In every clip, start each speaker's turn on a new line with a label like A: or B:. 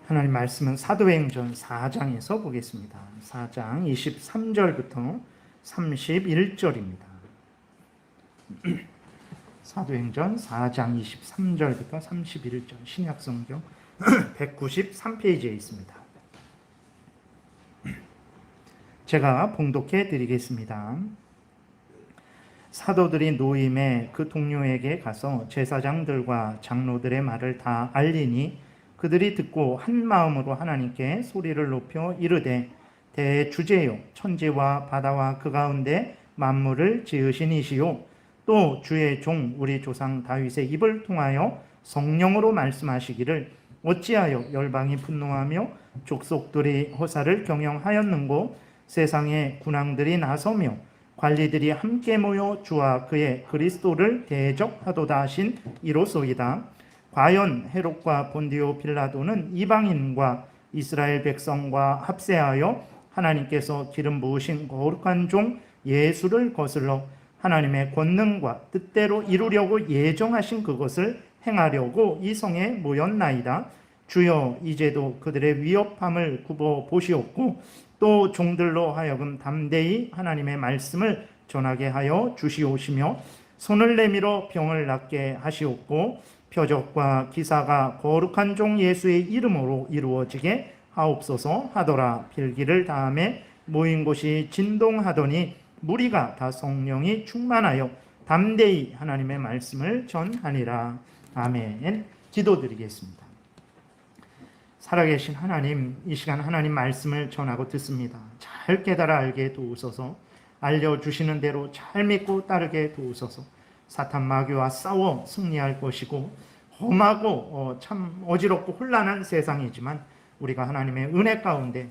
A: 하나님 말씀은 사도행전 4장에서 보겠습니다. 4장 23절부터 31절입니다. 사도행전 4장 23절부터 31절 신약성경 193페이지에 있습니다. 제가 봉독해 드리겠습니다. 사도들이 노임에 그 동료에게 가서 제사장들과 장로들의 말을 다 알리니 그들이 듣고 한 마음으로 하나님께 소리를 높여 이르되 대주제요 천지와 바다와 그 가운데 만물을 지으신 이시요 또 주의 종 우리 조상 다윗의 입을 통하여 성령으로 말씀하시기를 어찌하여 열방이 분노하며 족속들이 허사를 경영하였는고 세상의 군왕들이 나서며 관리들이 함께 모여 주와 그의 그리스도를 대적하도다 하신 이로소이다. 과연 헤롯과 본디오 빌라도는 이방인과 이스라엘 백성과 합세하여 하나님께서 기름 부으신 거룩한 종 예수를 거슬러 하나님의 권능과 뜻대로 이루려고 예정하신 그것을 행하려고 이 성에 모였나이다. 주여 이제도 그들의 위협함을 굽어 보시옵고 또 종들로 하여금 담대히 하나님의 말씀을 전하게 하여 주시옵시며 손을 내밀어 병을 낫게 하시옵고 표적과 기사가 거룩한 종 예수의 이름으로 이루어지게 하옵소서 하더라. 필기를 다음에 모인 곳이 진동하더니 무리가 다 성령이 충만하여 담대히 하나님의 말씀을 전하니라. 아멘. 기도드리겠습니다. 살아계신 하나님, 이 시간 하나님 말씀을 전하고 듣습니다. 잘 깨달아 알게 도우소서. 알려주시는 대로 잘 믿고 따르게 도우소서. 사탄 마귀와 싸워 승리할 것이고 험하고 참 어지럽고 혼란한 세상이지만 우리가 하나님의 은혜 가운데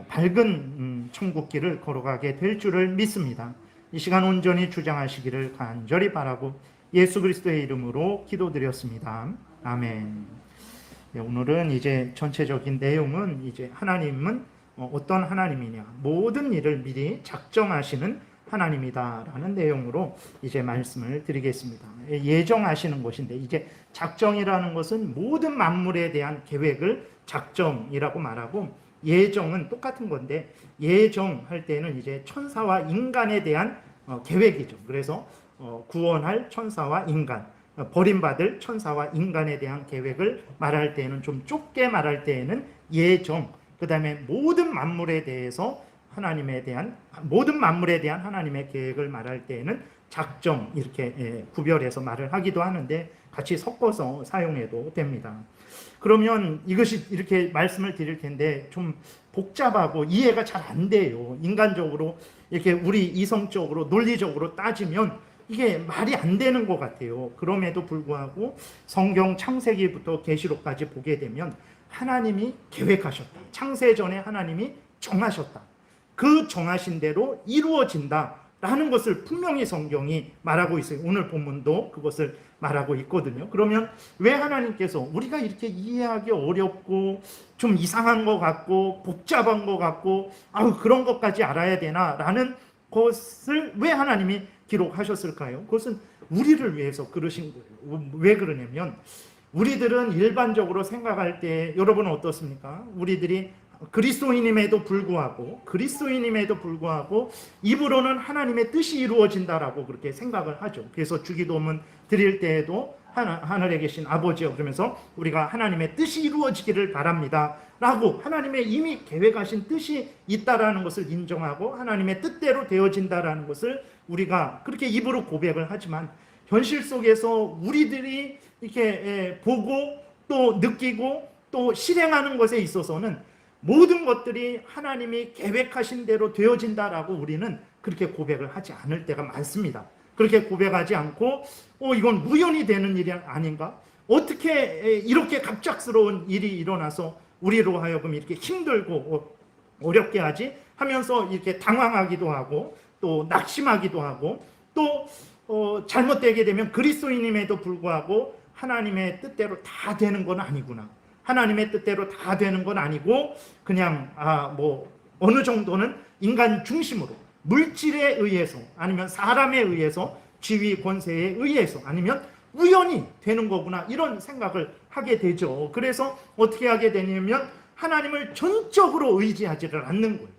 A: 밝은 천국길을 걸어가게 될 줄을 믿습니다. 이 시간 온전히 주장하시기를 간절히 바라고 예수 그리스도의 이름으로 기도드렸습니다. 아멘. 오늘은 이제 전체적인 내용은 이제 하나님은 어떤 하나님이냐, 모든 일을 미리 작정하시는 하나님이다라는 내용으로 이제 말씀을 드리겠습니다. 예정하시는 것인데 이제 작정이라는 것은 모든 만물에 대한 계획을 작정이라고 말하고 예정은 똑같은 건데 예정할 때는 이제 천사와 인간에 대한 계획이죠. 그래서 구원할 천사와 인간, 버림받을 천사와 인간에 대한 계획을 말할 때에는 좀 좁게 말할 때에는 예정, 그 다음에 모든 만물에 대해서 모든 만물에 대한 하나님의 계획을 말할 때에는 작정, 이렇게 구별해서 말을 하기도 하는데 같이 섞어서 사용해도 됩니다. 그러면 이것이 이렇게 말씀을 드릴 텐데 좀 복잡하고 이해가 잘 안 돼요. 인간적으로 이렇게 우리 이성적으로 논리적으로 따지면 이게 말이 안 되는 것 같아요. 그럼에도 불구하고 성경 창세기부터 계시록까지 보게 되면 하나님이 계획하셨다. 창세 전에 하나님이 정하셨다. 그 정하신 대로 이루어진다라는 것을 분명히 성경이 말하고 있어요. 오늘 본문도 그것을 말하고 있거든요. 그러면 왜 하나님께서 우리가 이렇게 이해하기 어렵고 좀 이상한 것 같고 복잡한 것 같고 그런 것까지 알아야 되나라는 것을 왜 하나님이 기록하셨을까요? 그것은 우리를 위해서 그러신 거예요. 왜 그러냐면 우리들은 일반적으로 생각할 때 여러분은 어떻습니까? 우리들이 그리스도인임에도 불구하고 입으로는 하나님의 뜻이 이루어진다라고 그렇게 생각을 하죠. 그래서 주기도문 드릴 때에도 하늘에 계신 아버지여 그러면서 우리가 하나님의 뜻이 이루어지기를 바랍니다 라고 하나님의 이미 계획하신 뜻이 있다라는 것을 인정하고 하나님의 뜻대로 되어진다라는 것을 우리가 그렇게 입으로 고백을 하지만 현실 속에서 우리들이 이렇게 보고 또 느끼고 또 실행하는 것에 있어서는 모든 것들이 하나님이 계획하신 대로 되어진다라고 우리는 그렇게 고백을 하지 않을 때가 많습니다. 그렇게 고백하지 않고 이건 우연히 되는 일이 아닌가? 어떻게 이렇게 갑작스러운 일이 일어나서 우리로 하여금 이렇게 힘들고 어렵게 하지? 하면서 이렇게 당황하기도 하고 또 낙심하기도 하고 또 잘못되게 되면 그리스도인임에도 불구하고 하나님의 뜻대로 다 되는 건 아니구나. 하나님의 뜻대로 다 되는 건 아니고 그냥 어느 정도는 인간 중심으로 물질에 의해서 아니면 사람에 의해서 지위 권세에 의해서 아니면 우연히 되는 거구나, 이런 생각을 하게 되죠. 그래서 어떻게 하게 되냐면 하나님을 전적으로 의지하지를 않는 거예요.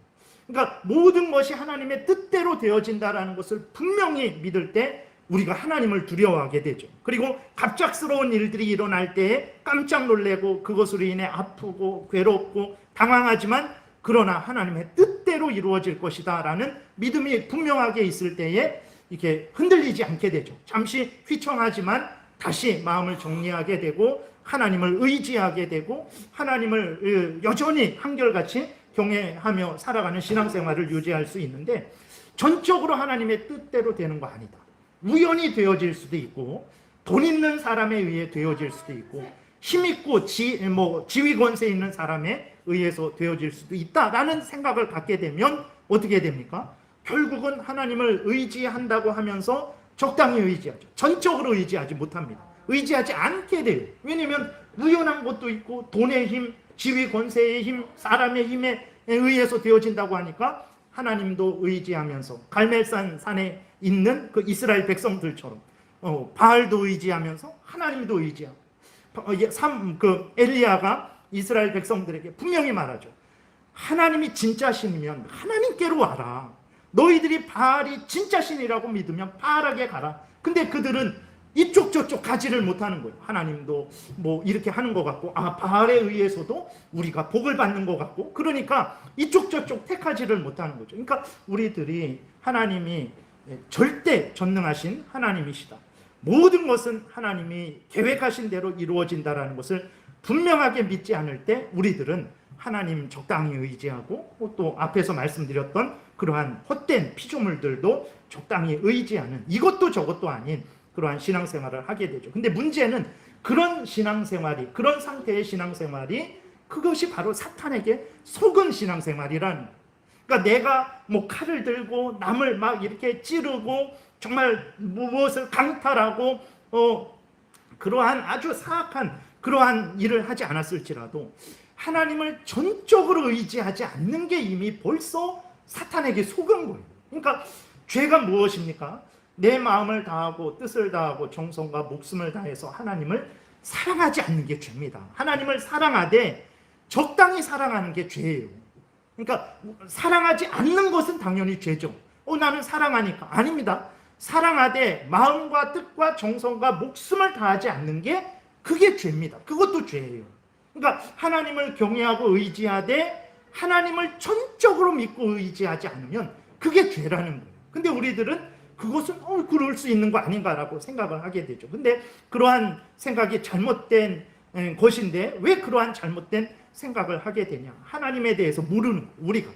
A: 그러니까 모든 것이 하나님의 뜻대로 되어진다라는 것을 분명히 믿을 때 우리가 하나님을 두려워하게 되죠. 그리고 갑작스러운 일들이 일어날 때에 깜짝 놀래고 그것으로 인해 아프고 괴롭고 당황하지만 그러나 하나님의 뜻대로 이루어질 것이다 라는 믿음이 분명하게 있을 때에 이렇게 흔들리지 않게 되죠. 잠시 휘청하지만 다시 마음을 정리하게 되고 하나님을 의지하게 되고 하나님을 여전히 한결같이 경외하며 살아가는 신앙생활을 유지할 수 있는데, 전적으로 하나님의 뜻대로 되는 거 아니다. 우연히 되어질 수도 있고 돈 있는 사람에 의해 되어질 수도 있고 힘있고 지위 권세 있는 사람에 의해서 되어질 수도 있다라는 생각을 갖게 되면 어떻게 됩니까? 결국은 하나님을 의지한다고 하면서 적당히 의지하죠. 전적으로 의지하지 못합니다. 의지하지 않게 돼요. 왜냐하면 우연한 것도 있고 돈의 힘, 지위 권세의 힘, 사람의 힘에 의해서 되어진다고 하니까 하나님도 의지하면서 갈멜산 산에 있는 그 이스라엘 백성들처럼 바알도 의지하면서 하나님도 의지하고, 엘리야가 이스라엘 백성들에게 분명히 말하죠. 하나님이 진짜 신이면 하나님께로 와라. 너희들이 바알이 진짜 신이라고 믿으면 바알에게 가라. 근데 그들은 이쪽 저쪽 가지를 못하는 거예요. 하나님도 뭐 이렇게 하는 것 같고, 바알에 의해서도 우리가 복을 받는 것 같고, 그러니까 이쪽 저쪽 택하지를 못하는 거죠. 그러니까 우리들이 하나님이 절대 전능하신 하나님이시다, 모든 것은 하나님이 계획하신 대로 이루어진다라는 것을 분명하게 믿지 않을 때 우리들은 하나님 적당히 의지하고, 또 앞에서 말씀드렸던 그러한 헛된 피조물들도 적당히 의지하는, 이것도 저것도 아닌 그러한 신앙생활을 하게 되죠. 근데 문제는 그런 신앙생활이, 그런 상태의 신앙생활이, 그것이 바로 사탄에게 속은 신앙생활이라는 거예요. 그러니까 내가 뭐 칼을 들고 남을 막 이렇게 찌르고 정말 무엇을 강탈하고 그러한 아주 사악한 그러한 일을 하지 않았을지라도 하나님을 전적으로 의지하지 않는 게 이미 벌써 사탄에게 속은 거예요. 그러니까 죄가 무엇입니까? 내 마음을 다하고 뜻을 다하고 정성과 목숨을 다해서 하나님을 사랑하지 않는 게 죄입니다. 하나님을 사랑하되 적당히 사랑하는 게 죄예요. 그러니까 사랑하지 않는 것은 당연히 죄죠. 나는 사랑하니까. 아닙니다. 사랑하되 마음과 뜻과 정성과 목숨을 다하지 않는 게 그게 죄입니다. 그것도 죄예요. 그러니까 하나님을 경외하고 의지하되 하나님을 전적으로 믿고 의지하지 않으면 그게 죄라는 거예요. 근데 우리들은 그것은 그럴 수 있는 거 아닌가라고 생각을 하게 되죠. 근데 그러한 생각이 잘못된 것인데 왜 그러한 잘못된 생각을 하게 되냐? 하나님에 대해서 모르는 거예요. 우리가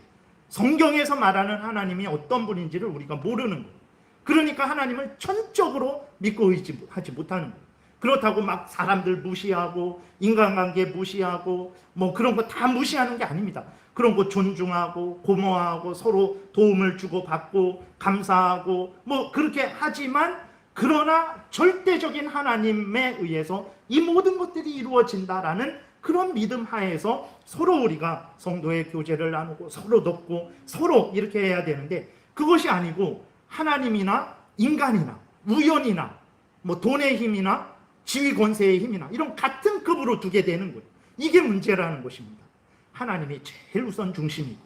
A: 성경에서 말하는 하나님이 어떤 분인지를 우리가 모르는 거예요. 그러니까 하나님을 전적으로 믿고 의지하지 못하는 거예요. 그렇다고 막 사람들 무시하고 인간관계 무시하고 뭐 그런 거 다 무시하는 게 아닙니다. 그런 거 존중하고 고마워하고 서로 도움을 주고받고 감사하고 뭐 그렇게 하지만, 그러나 절대적인 하나님에 의해서 이 모든 것들이 이루어진다라는 그런 믿음 하에서 서로 우리가 성도의 교제를 나누고 서로 돕고 서로 이렇게 해야 되는데, 그것이 아니고 하나님이나 인간이나 우연이나 뭐 돈의 힘이나 지위 권세의 힘이나 이런 같은 급으로 두게 되는 거예요. 이게 문제라는 것입니다. 하나님이 제일 우선 중심이고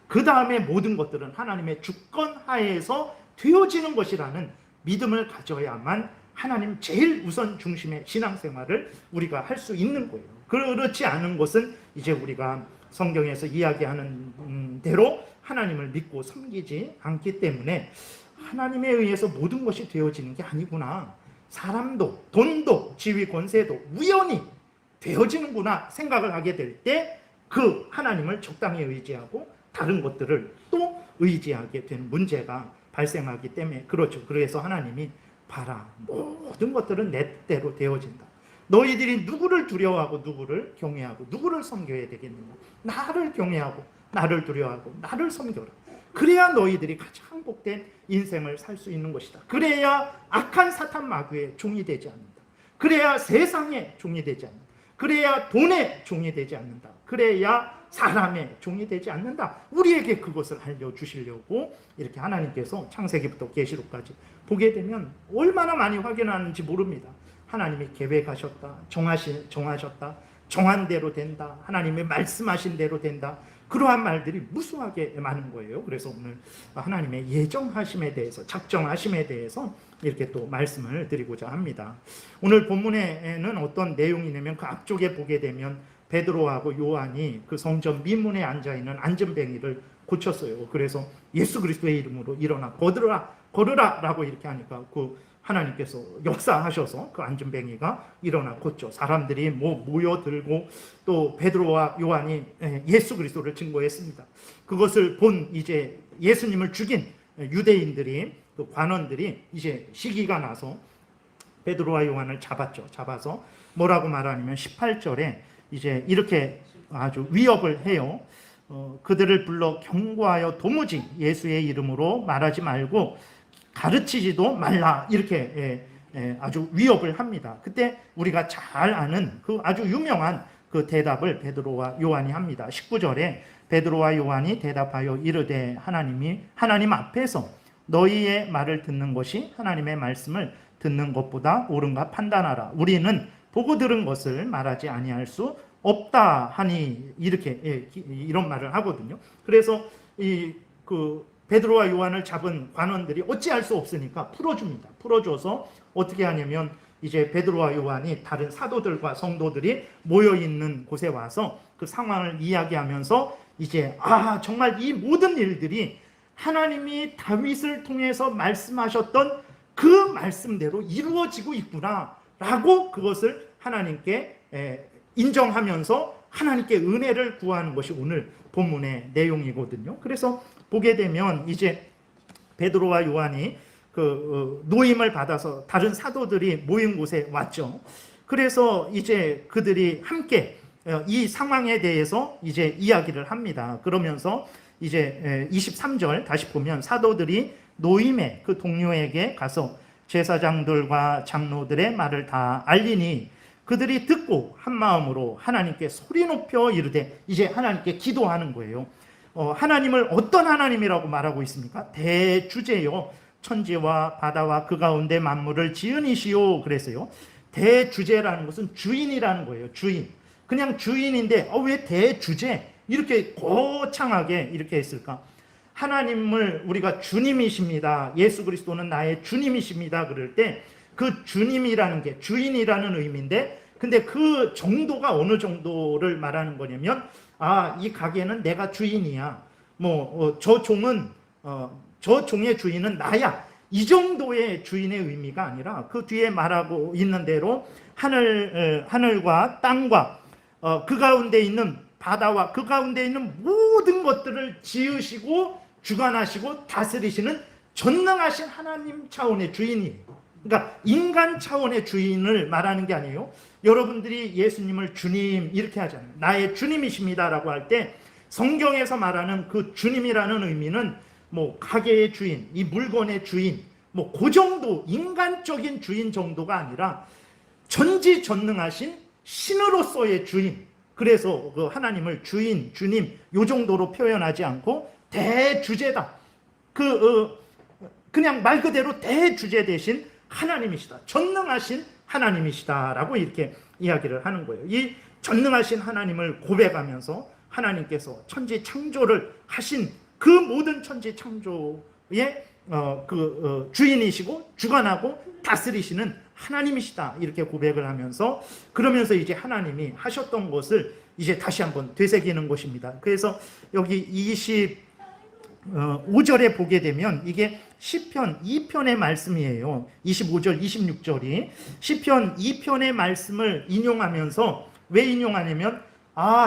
A: 그 다음에 모든 것들은 하나님의 주권 하에서 되어지는 것이라는 믿음을 가져야만 하나님 제일 우선 중심의 신앙생활을 우리가 할 수 있는 거예요. 그렇지 않은 것은 이제 우리가 성경에서 이야기하는 대로 하나님을 믿고 섬기지 않기 때문에 하나님에 의해서 모든 것이 되어지는 게 아니구나, 사람도 돈도 지위 권세도 우연히 되어지는구나 생각을 하게 될 때 그 하나님을 적당히 의지하고 다른 것들을 또 의지하게 되는 문제가 발생하기 때문에 그렇죠. 그래서 하나님이 봐라, 모든 것들은 내 뜻대로 되어진다. 너희들이 누구를 두려워하고 누구를 경외하고 누구를 섬겨야 되겠느냐? 나를 경외하고 나를 두려워하고 나를 섬겨라. 그래야 너희들이 가장 복된 인생을 살 수 있는 것이다. 그래야 악한 사탄 마귀의 종이 되지 않는다. 그래야 세상의 종이 되지 않는다. 그래야 돈의 종이 되지 않는다. 그래야 사람의 종이 되지 않는다. 우리에게 그것을 알려주시려고 이렇게 하나님께서 창세기부터 계시록까지 보게 되면 얼마나 많이 확인하는지 모릅니다. 하나님이 계획하셨다, 정하셨다, 정한 대로 된다, 하나님이 말씀하신 대로 된다, 그러한 말들이 무수하게 많은 거예요. 그래서 오늘 하나님의 예정하심에 대해서, 작정하심에 대해서 이렇게 또 말씀을 드리고자 합니다. 오늘 본문에는 어떤 내용이냐면 그 앞쪽에 보게 되면 베드로하고 요한이 그 성전 미문에 앉아있는 안전뱅이를 고쳤어요. 그래서 예수 그리스도의 이름으로 일어나 걸으라 라고 이렇게 하니까 그 하나님께서 역사하셔서 그 안전뱅이가 일어나 걷죠. 사람들이 모여들고 또 베드로와 요한이 예수 그리스도를 증거했습니다. 그것을 본 이제 예수님을 죽인 유대인들이, 그 관원들이 이제 시기가 나서 베드로와 요한을 잡아서 뭐라고 말하냐면 18절에 이제 이렇게 아주 위협을 해요. 그들을 불러 경고하여 도무지 예수의 이름으로 말하지 말고 가르치지도 말라, 이렇게 아주 위협을 합니다. 그때 우리가 잘 아는 그 아주 유명한 그 대답을 베드로와 요한이 합니다. 19절에 베드로와 요한이 대답하여 이르되 하나님 앞에서 너희의 말을 듣는 것이 하나님의 말씀을 듣는 것보다 옳은가 판단하라. 우리는 보고 들은 것을 말하지 아니할 수 없다 하니, 이렇게 이런 말을 하거든요. 그래서 베드로와 요한을 잡은 관원들이 어찌할 수 없으니까 풀어줍니다. 풀어줘서 어떻게 하냐면 이제 베드로와 요한이 다른 사도들과 성도들이 모여 있는 곳에 와서 그 상황을 이야기하면서 이제 정말 이 모든 일들이 하나님이 다윗을 통해서 말씀하셨던 그 말씀대로 이루어지고 있구나라고 그것을 하나님께 인정하면서 하나님께 은혜를 구하는 것이 오늘 본문의 내용이거든요. 그래서 보게 되면 이제 베드로와 요한이 그 노임을 받아서 다른 사도들이 모인 곳에 왔죠. 그래서 이제 그들이 함께 이 상황에 대해서 이제 이야기를 합니다. 그러면서 이제 23절 다시 보면 사도들이 노임의 그 동료에게 가서 제사장들과 장로들의 말을 다 알리니 그들이 듣고 한 마음으로 하나님께 소리 높여 이르되, 이제 하나님께 기도하는 거예요. 하나님을 어떤 하나님이라고 말하고 있습니까? 대주제요, 천지와 바다와 그 가운데 만물을 지으니시오 그랬어요. 대주제라는 것은 주인이라는 거예요. 주인, 그냥 주인인데 왜 대주제 이렇게 거창하게 이렇게 했을까? 하나님을 우리가 주님이십니다, 예수 그리스도는 나의 주님이십니다 그럴 때 그 주님이라는 게 주인이라는 의미인데, 근데 그 정도가 어느 정도를 말하는 거냐면 이 가게는 내가 주인이야, 저 종의 주인은 나야, 이 정도의 주인의 의미가 아니라 그 뒤에 말하고 있는 대로 하늘과 땅과 그 가운데 있는 바다와 그 가운데 있는 모든 것들을 지으시고 주관하시고 다스리시는 전능하신 하나님 차원의 주인이에요. 그러니까 인간 차원의 주인을 말하는 게 아니에요. 여러분들이 예수님을 주님 이렇게 하잖아요. 나의 주님이십니다라고 할 때 성경에서 말하는 그 주님이라는 의미는 가게의 주인, 이 물건의 주인, 그 정도 인간적인 주인 정도가 아니라 전지전능하신 신으로서의 주인. 그래서 그 하나님을 주인, 주님 요 정도로 표현하지 않고 대주제다. 그냥 말 그대로 대주제 대신 하나님이시다, 전능하신 하나님이시다라고 이렇게 이야기를 하는 거예요. 이 전능하신 하나님을 고백하면서 하나님께서 천지 창조를 하신 그 모든 천지 창조의 주인이시고 주관하고 다스리시는 하나님이시다 이렇게 고백을 하면서, 그러면서 이제 하나님이 하셨던 것을 이제 다시 한번 되새기는 것입니다. 그래서 여기 25절에 보게 되면 이게 시편 2편의 말씀이에요. 25절 26절이 시편 2편의 말씀을 인용하면서, 왜 인용하냐면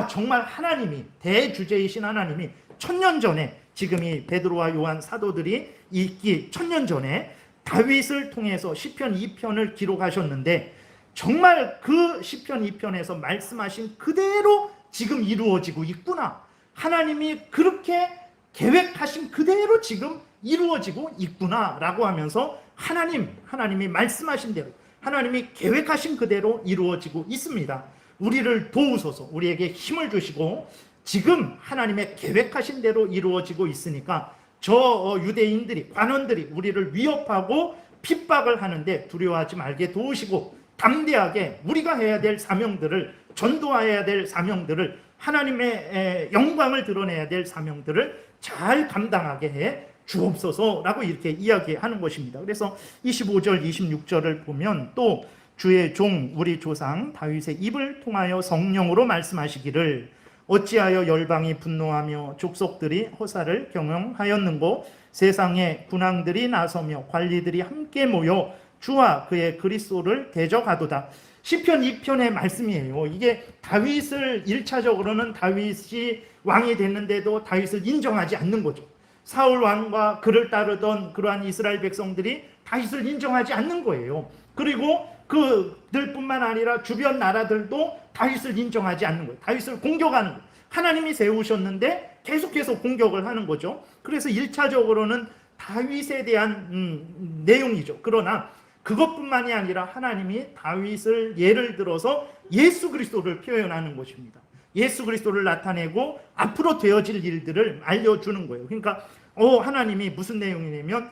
A: 정말 하나님이, 대주제이신 하나님이 천년 전에, 지금 이 베드로와 요한 사도들이 있기 천년 전에 다윗을 통해서 시편 2편을 기록하셨는데 정말 그 시편 2편에서 말씀하신 그대로 지금 이루어지고 있구나, 하나님이 그렇게 계획하신 그대로 지금 이루어지고 있구나라고 하면서 하나님이 말씀하신 대로, 하나님이 계획하신 그대로 이루어지고 있습니다. 우리를 도우소서, 우리에게 힘을 주시고 지금 하나님의 계획하신 대로 이루어지고 있으니까 저 유대인들이, 관원들이 우리를 위협하고 핍박을 하는데 두려워하지 말게 도우시고 담대하게 우리가 해야 될 사명들을, 전도해야 될 사명들을, 하나님의 영광을 드러내야 될 사명들을 잘 감당하게 해 주옵소서라고 이렇게 이야기하는 것입니다. 그래서 25절 26절을 보면 또 주의 종 우리 조상 다윗의 입을 통하여 성령으로 말씀하시기를 어찌하여 열방이 분노하며 족속들이 허사를 경영하였는고 세상에 군왕들이 나서며 관리들이 함께 모여 주와 그의 그리스도를 대적하도다. 시편 2편의 말씀이에요. 이게 다윗을 1차적으로는 다윗이 왕이 됐는데도 다윗을 인정하지 않는 거죠. 사울 왕과 그를 따르던 그러한 이스라엘 백성들이 다윗을 인정하지 않는 거예요. 그리고 그들뿐만 아니라 주변 나라들도 다윗을 인정하지 않는 거예요. 다윗을 공격하는 거예요. 하나님이 세우셨는데 계속해서 공격을 하는 거죠. 그래서 1차적으로는 다윗에 대한 내용이죠. 그러나 그것뿐만이 아니라 하나님이 다윗을 예를 들어서 예수 그리스도를 표현하는 것입니다. 예수 그리스도를 나타내고 앞으로 되어질 일들을 알려주는 거예요. 그러니까 하나님이 무슨 내용이냐면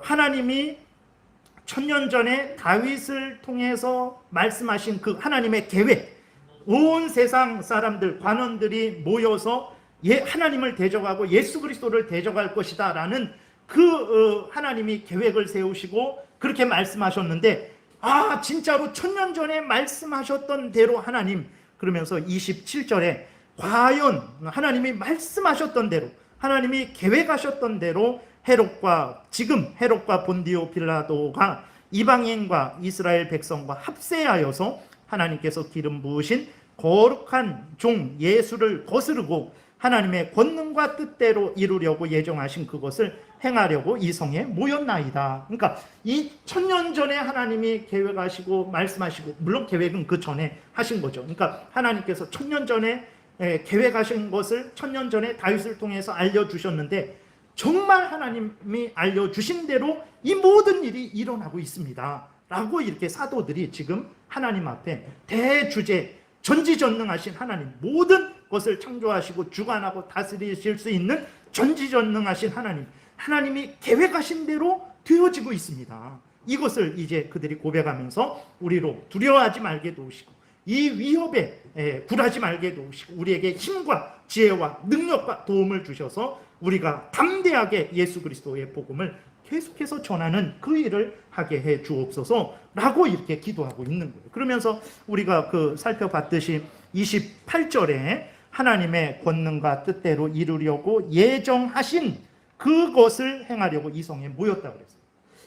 A: 하나님이 천년 전에 다윗을 통해서 말씀하신 그 하나님의 계획, 온 세상 사람들, 관원들이 모여서 하나님을 대적하고 예수 그리스도를 대적할 것이다 라는 그 하나님이 계획을 세우시고 그렇게 말씀하셨는데 진짜로 천년 전에 말씀하셨던 대로 하나님, 그러면서 27절에 과연 하나님이 말씀하셨던 대로, 하나님이 계획하셨던 대로 헤롯과 본디오 빌라도가 이방인과 이스라엘 백성과 합세하여서 하나님께서 기름 부으신 거룩한 종 예수를 거스르고 하나님의 권능과 뜻대로 이루려고 예정하신 그것을 행하려고 이 성에 모였나이다. 그러니까 이 천년 전에 하나님이 계획하시고 말씀하시고, 물론 계획은 그 전에 하신 거죠. 그러니까 하나님께서 천년 전에 계획하신 것을 천년 전에 다윗을 통해서 알려주셨는데 정말 하나님이 알려주신 대로 이 모든 일이 일어나고 있습니다 라고 이렇게 사도들이 지금 하나님 앞에 대주제, 전지전능하신 하나님, 모든 것을 창조하시고 주관하고 다스리실 수 있는 전지전능하신 하나님이 계획하신 대로 되어지고 있습니다. 이것을 이제 그들이 고백하면서 우리로 두려워하지 말게 도우시고 이 위협에 굴하지 말게 도우시고 우리에게 힘과 지혜와 능력과 도움을 주셔서 우리가 담대하게 예수 그리스도의 복음을 계속해서 전하는 그 일을 하게 해 주옵소서라고 이렇게 기도하고 있는 거예요. 그러면서 우리가 살펴봤듯이 28절에 하나님의 권능과 뜻대로 이루려고 예정하신 그것을 행하려고 이 성에 모였다 그랬어요.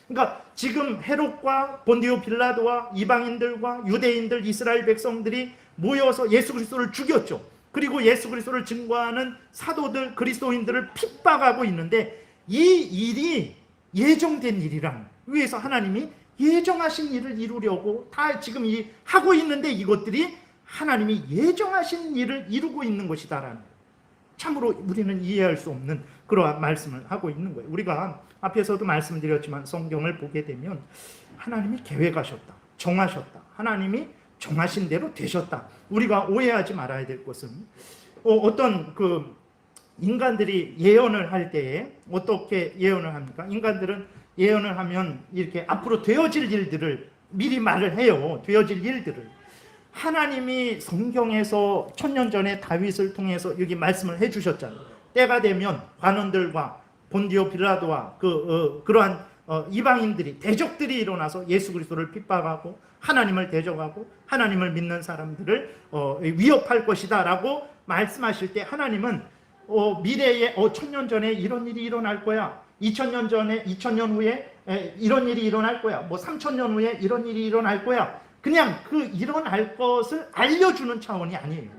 A: 그러니까 지금 헤롯과 본디오 빌라도와 이방인들과 유대인들, 이스라엘 백성들이 모여서 예수 그리스도를 죽였죠. 그리고 예수 그리스도를 증거하는 사도들, 그리스도인들을 핍박하고 있는데 이 일이 예정된 일이란 위에서 하나님이 예정하신 일을 이루려고 다 지금 하고 있는데 이것들이 하나님이 예정하신 일을 이루고 있는 것이다라는, 참으로 우리는 이해할 수 없는 그러한 말씀을 하고 있는 거예요. 우리가 앞에서도 말씀드렸지만 성경을 보게 되면 하나님이 계획하셨다, 정하셨다, 하나님이 정하신 대로 되셨다. 우리가 오해하지 말아야 될 것은 어떤 인간들이 예언을 할 때에 어떻게 예언을 합니까? 인간들은 예언을 하면 이렇게 앞으로 되어질 일들을 미리 말을 해요. 되어질 일들을. 하나님이 성경에서 천년 전에 다윗을 통해서 여기 말씀을 해주셨잖아요. 때가 되면 관원들과 본디오 빌라도와 그러한 이방인들이, 대적들이 일어나서 예수 그리스도를 핍박하고 하나님을 대적하고 하나님을 믿는 사람들을 위협할 것이다 라고 말씀하실 때 하나님은 미래에 천년 전에 이런 일이 일어날 거야, 2000년 후에 이런 일이 일어날 거야, 3000년 후에 이런 일이 일어날 거야, 그냥 일어날 것을 알려주는 차원이 아니에요.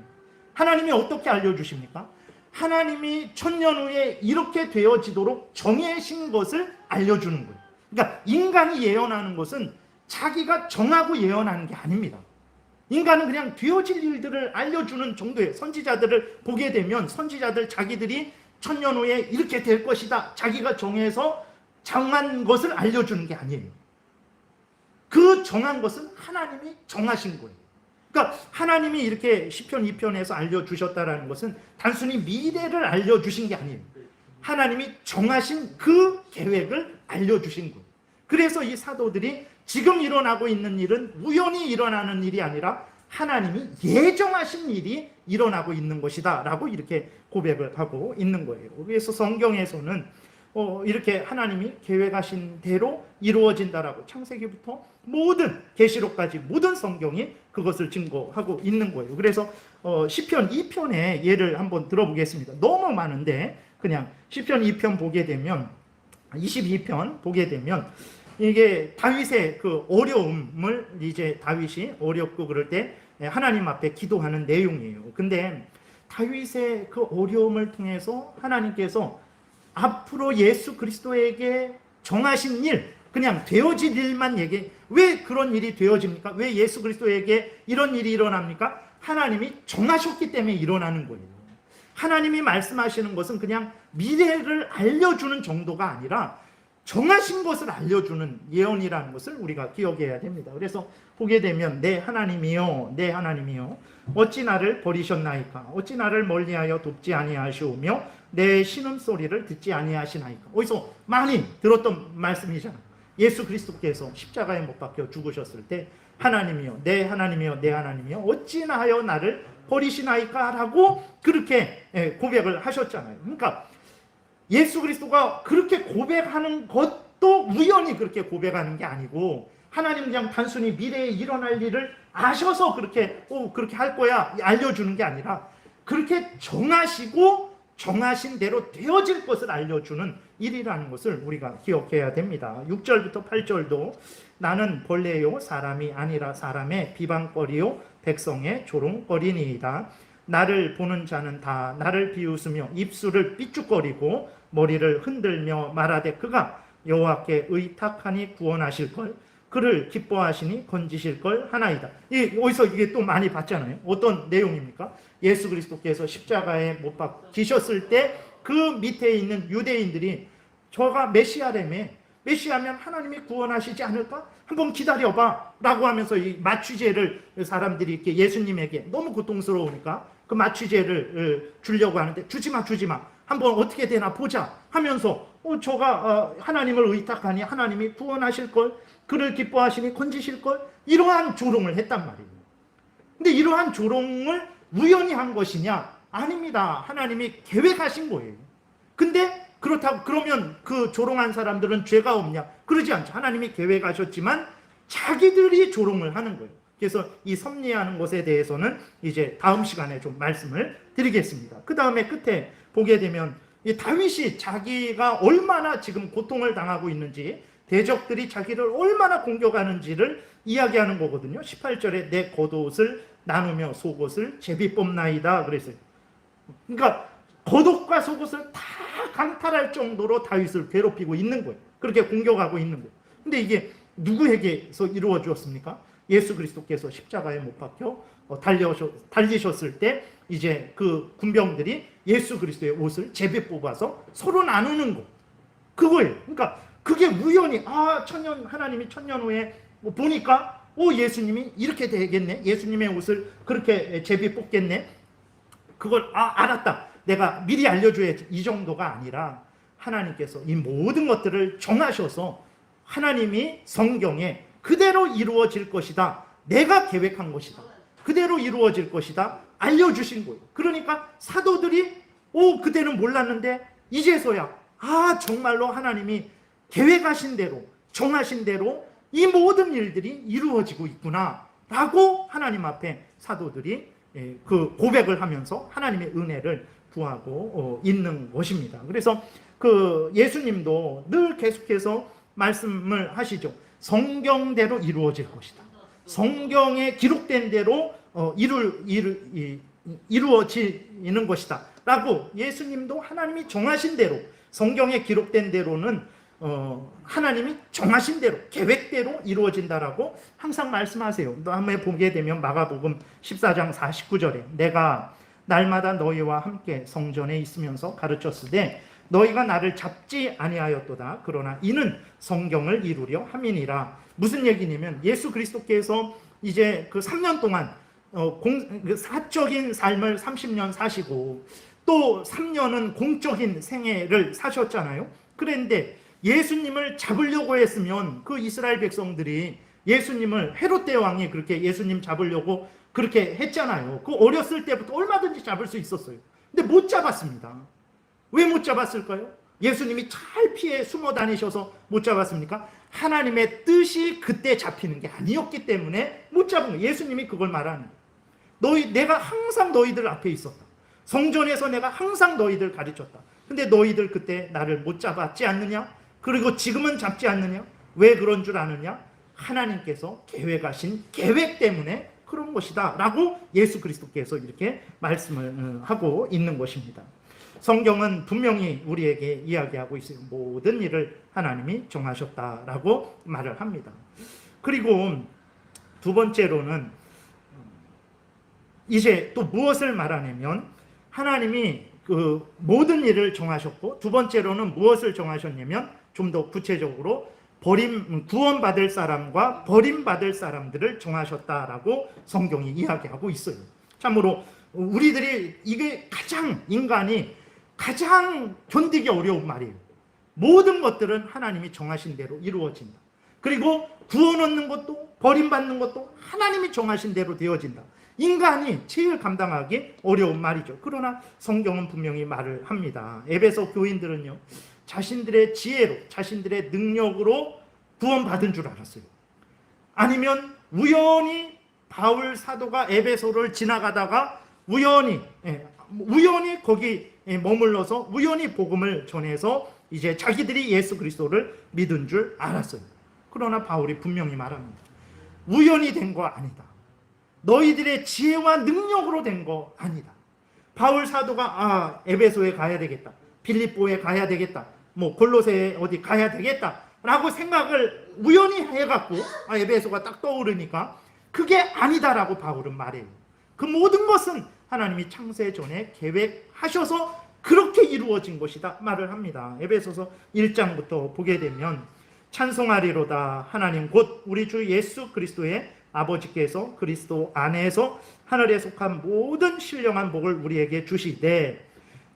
A: 하나님이 어떻게 알려주십니까? 하나님이 천년 후에 이렇게 되어지도록 정해신 것을 알려주는 거예요. 그러니까 인간이 예언하는 것은 자기가 정하고 예언하는 게 아닙니다. 인간은 그냥 되어질 일들을 알려주는 정도예요. 선지자들을 보게 되면 선지자들 자기들이 천년 후에 이렇게 될 것이다, 자기가 정해서 정한 것을 알려주는 게 아니에요. 그 정한 것은 하나님이 정하신 거예요. 그러니까 하나님이 이렇게 시편 2편에서 알려주셨다는 것은 단순히 미래를 알려주신 게 아니에요. 하나님이 정하신 그 계획을 알려주신 거예요. 그래서 이 사도들이 지금 일어나고 있는 일은 우연히 일어나는 일이 아니라 하나님이 예정하신 일이 일어나고 있는 것이다 라고 이렇게 고백을 하고 있는 거예요. 그래서 성경에서는 이렇게 하나님이 계획하신 대로 이루어진다라고 창세기부터 모든 계시록까지 모든 성경이 그것을 증거하고 있는 거예요. 그래서 시편 2편의 예를 한번 들어보겠습니다. 너무 많은데 그냥 시편 2편 보게 되면 22편 보게 되면 이게 다윗의 그 어려움을 이제 다윗이 어렵고 그럴 때 하나님 앞에 기도하는 내용이에요. 근데 다윗의 그 어려움을 통해서 하나님께서 앞으로 예수 그리스도에게 정하신 일, 그냥 되어질 일만 얘기해. 왜 그런 일이 되어집니까? 왜 예수 그리스도에게 이런 일이 일어납니까? 하나님이 정하셨기 때문에 일어나는 거예요. 하나님이 말씀하시는 것은 그냥 미래를 알려주는 정도가 아니라 정하신 것을 알려주는 예언이라는 것을 우리가 기억해야 됩니다. 그래서 보게 되면 내 하나님이여 내 하나님이여 어찌 나를 버리셨나이까 어찌 나를 멀리하여 돕지 아니하시오며 내 신음소리를 듣지 아니하시나이까. 어디서 많이 들었던 말씀이잖아요. 예수 그리스도께서 십자가에 못 박혀 죽으셨을 때 하나님이여 내 하나님이여 내 하나님이여 어찌나 하여 나를 버리시나이까 라고 그렇게 고백을 하셨잖아요. 그러니까 예수 그리스도가 그렇게 고백하는 것도 우연히 그렇게 고백하는 게 아니고 하나님 그냥 단순히 미래에 일어날 일을 아셔서 그렇게 할 거야 알려주는 게 아니라 그렇게 정하시고 정하신 대로 되어질 것을 알려주는 일이라는 것을 우리가 기억해야 됩니다. 6절부터 8절도 나는 벌레요 사람이 아니라 사람의 비방거리요 백성의 조롱거리니이다. 나를 보는 자는 다 나를 비웃으며 입술을 삐죽거리고 머리를 흔들며 말하되 그가 여호와께 의탁하니 구원하실 걸 그를 기뻐하시니 건지실 걸 하나이다. 어디서 이게 또 많이 봤잖아요. 어떤 내용입니까? 예수 그리스도께서 십자가에 못 박히셨을 때 그 밑에 있는 유대인들이 저가 메시아라며 메시아면 하나님이 구원하시지 않을까? 한번 기다려봐 라고 하면서 이 마취제를 사람들이 이렇게 예수님에게 너무 고통스러우니까 그 마취제를 주려고 하는데 주지마 한번 어떻게 되나 보자 하면서 저가 하나님을 의탁하니 하나님이 구원하실 걸 그를 기뻐하시니 건지실 걸 이러한 조롱을 했단 말이에요. 근데 이러한 조롱을 우연히 한 것이냐? 아닙니다. 하나님이 계획하신 거예요. 근데 그렇다고 그러면 그 조롱한 사람들은 죄가 없냐? 그러지 않죠. 하나님이 계획하셨지만 자기들이 조롱을 하는 거예요. 그래서 이 섭리하는 것에 대해서는 이제 다음 시간에 좀 말씀을 드리겠습니다. 그 다음에 끝에 보게 되면 이 다윗이 자기가 얼마나 지금 고통을 당하고 있는지 대적들이 자기를 얼마나 공격하는지를 이야기하는 거거든요. 18절에 내 겉옷을 나누며 속옷을 제비 뽑나이다 그랬어요. 그러니까 겉옷과 속옷을 다 강탈할 정도로 다윗을 괴롭히고 있는 거예요. 그렇게 공격하고 있는 거예요. 근데 이게 누구에게서 이루어졌습니까? 예수 그리스도께서 십자가에 못 박혀 달리셨을 때 이제 그 군병들이 예수 그리스도의 옷을 제비 뽑아서 서로 나누는 거. 그거예요. 그러니까 그게 우연히 하나님이 천년 후에 보니까 예수님이 이렇게 되겠네. 예수님의 옷을 그렇게 제비 뽑겠네. 그걸 알았다. 내가 미리 알려줘야지. 이 정도가 아니라 하나님께서 이 모든 것들을 정하셔서 하나님이 성경에 그대로 이루어질 것이다. 내가 계획한 것이다. 그대로 이루어질 것이다. 알려주신 거예요. 그러니까 사도들이 그때는 몰랐는데 이제서야 정말로 하나님이 계획하신 대로 정하신 대로 이 모든 일들이 이루어지고 있구나 라고 하나님 앞에 사도들이 그 고백을 하면서 하나님의 은혜를 구하고 있는 것입니다. 그래서 그 예수님도 늘 계속해서 말씀을 하시죠. 성경대로 이루어질 것이다. 성경에 기록된 대로 이루어지는 것이다 라고 예수님도 하나님이 정하신 대로 성경에 기록된 대로는 하나님이 정하신 대로 계획대로 이루어진다라고 항상 말씀하세요. 다음에 보게 되면 마가복음 14장 49절에 내가 날마다 너희와 함께 성전에 있으면서 가르쳤으되 너희가 나를 잡지 아니하였도다. 그러나 이는 성경을 이루려 함이니라. 무슨 얘기냐면 예수 그리스도께서 이제 그 3년 동안 사적인 삶을 30년 사시고 또 3년은 공적인 생애를 사셨잖아요. 그런데 예수님을 잡으려고 했으면 그 이스라엘 백성들이 예수님을 헤롯 대왕이 그렇게 예수님 잡으려고 그렇게 했잖아요. 그 어렸을 때부터 얼마든지 잡을 수 있었어요. 근데 못 잡았습니다. 왜 못 잡았을까요? 예수님이 잘 피해 숨어 다니셔서 못 잡았습니까? 하나님의 뜻이 그때 잡히는 게 아니었기 때문에 못 잡은 거예요. 예수님이 그걸 말하는 거예요. 내가 항상 너희들 앞에 있었다. 성전에서 내가 항상 너희들 가르쳤다. 근데 너희들 그때 나를 못 잡았지 않느냐? 그리고 지금은 잡지 않느냐? 왜 그런 줄 아느냐? 하나님께서 계획하신 계획 때문에 그런 것이다 라고 예수 그리스도께서 이렇게 말씀을 하고 있는 것입니다. 성경은 분명히 우리에게 이야기하고 있어요. 모든 일을 하나님이 정하셨다라고 말을 합니다. 그리고 두 번째로는 이제 또 무엇을 말하냐면 하나님이 그 모든 일을 정하셨고, 두 번째로는 무엇을 정하셨냐면 좀 더 구체적으로 구원받을 사람과 버림받을 사람들을 정하셨다라고 성경이 이야기하고 있어요. 참으로 우리들이 이게 인간이 가장 견디기 어려운 말이에요. 모든 것들은 하나님이 정하신 대로 이루어진다. 그리고 구원 얻는 것도 버림받는 것도 하나님이 정하신 대로 되어진다. 인간이 제일 감당하기 어려운 말이죠. 그러나 성경은 분명히 말을 합니다. 에베소 교인들은요, 자신들의 지혜로, 자신들의 능력으로 구원받은 줄 알았어요. 아니면 우연히 바울 사도가 에베소를 지나가다가 우연히 거기 머물러서 우연히 복음을 전해서 이제 자기들이 예수 그리스도를 믿은 줄 알았어요. 그러나 바울이 분명히 말합니다. 우연히 된 거 아니다. 너희들의 지혜와 능력으로 된 거 아니다. 바울 사도가 에베소에 가야 되겠다, 빌립보에 가야 되겠다, 골로새에 어디 가야 되겠다 라고 생각을 우연히 해갖고 에베소가 딱 떠오르니까 그게 아니다라고 바울은 말해요. 그 모든 것은 하나님이 창세 전에 계획하셔서 그렇게 이루어진 것이다 말을 합니다. 에베소서 1장부터 보게 되면 찬송하리로다 하나님 곧 우리 주 예수 그리스도의 아버지께서 그리스도 안에서 하늘에 속한 모든 신령한 복을 우리에게 주시되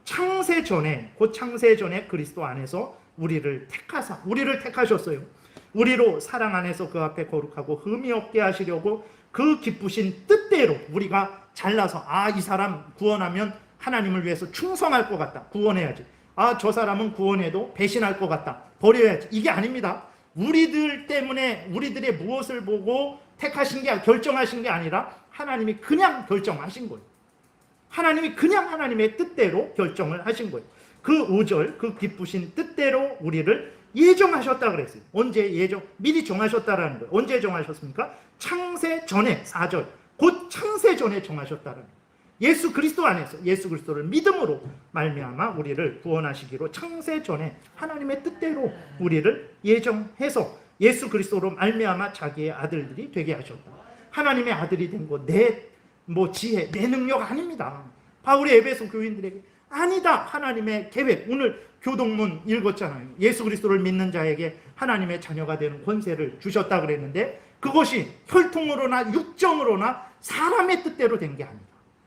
A: 창세 전에 그리스도 안에서 우리를 택하셨어요. 우리로 사랑 안에서 그 앞에 거룩하고 흠이 없게 하시려고 그 기쁘신 뜻대로 우리가 잘나서 이 사람 구원하면 하나님을 위해서 충성할 것 같다, 구원해야지. 저 사람은 구원해도 배신할 것 같다, 버려야지. 이게 아닙니다. 우리들 때문에 우리들의 무엇을 보고 결정하신 게 아니라 하나님이 그냥 결정하신 거예요. 하나님이 그냥 하나님의 뜻대로 결정을 하신 거예요. 그 5절, 그 기쁘신 뜻대로 우리를 예정하셨다 그랬어요. 언제 미리 정하셨다라는 거예요. 언제 정하셨습니까? 창세 전에, 4절. 곧 창세 전에 정하셨다라는 거예요. 예수 그리스도 안에서 예수 그리스도를 믿음으로 말미암아 우리를 구원하시기로 창세 전에 하나님의 뜻대로 우리를 예정해서 예수 그리스도로 말미암아 자기의 아들들이 되게 하셨다. 하나님의 아들이 된 거 내 지혜, 내 능력 아닙니다. 바울이 에베소 교인들에게 아니다, 하나님의 계획. 오늘 교동문 읽었잖아요. 예수 그리스도를 믿는 자에게 하나님의 자녀가 되는 권세를 주셨다 그랬는데 그것이 혈통으로나 육정으로나 사람의 뜻대로 된 게 아니다.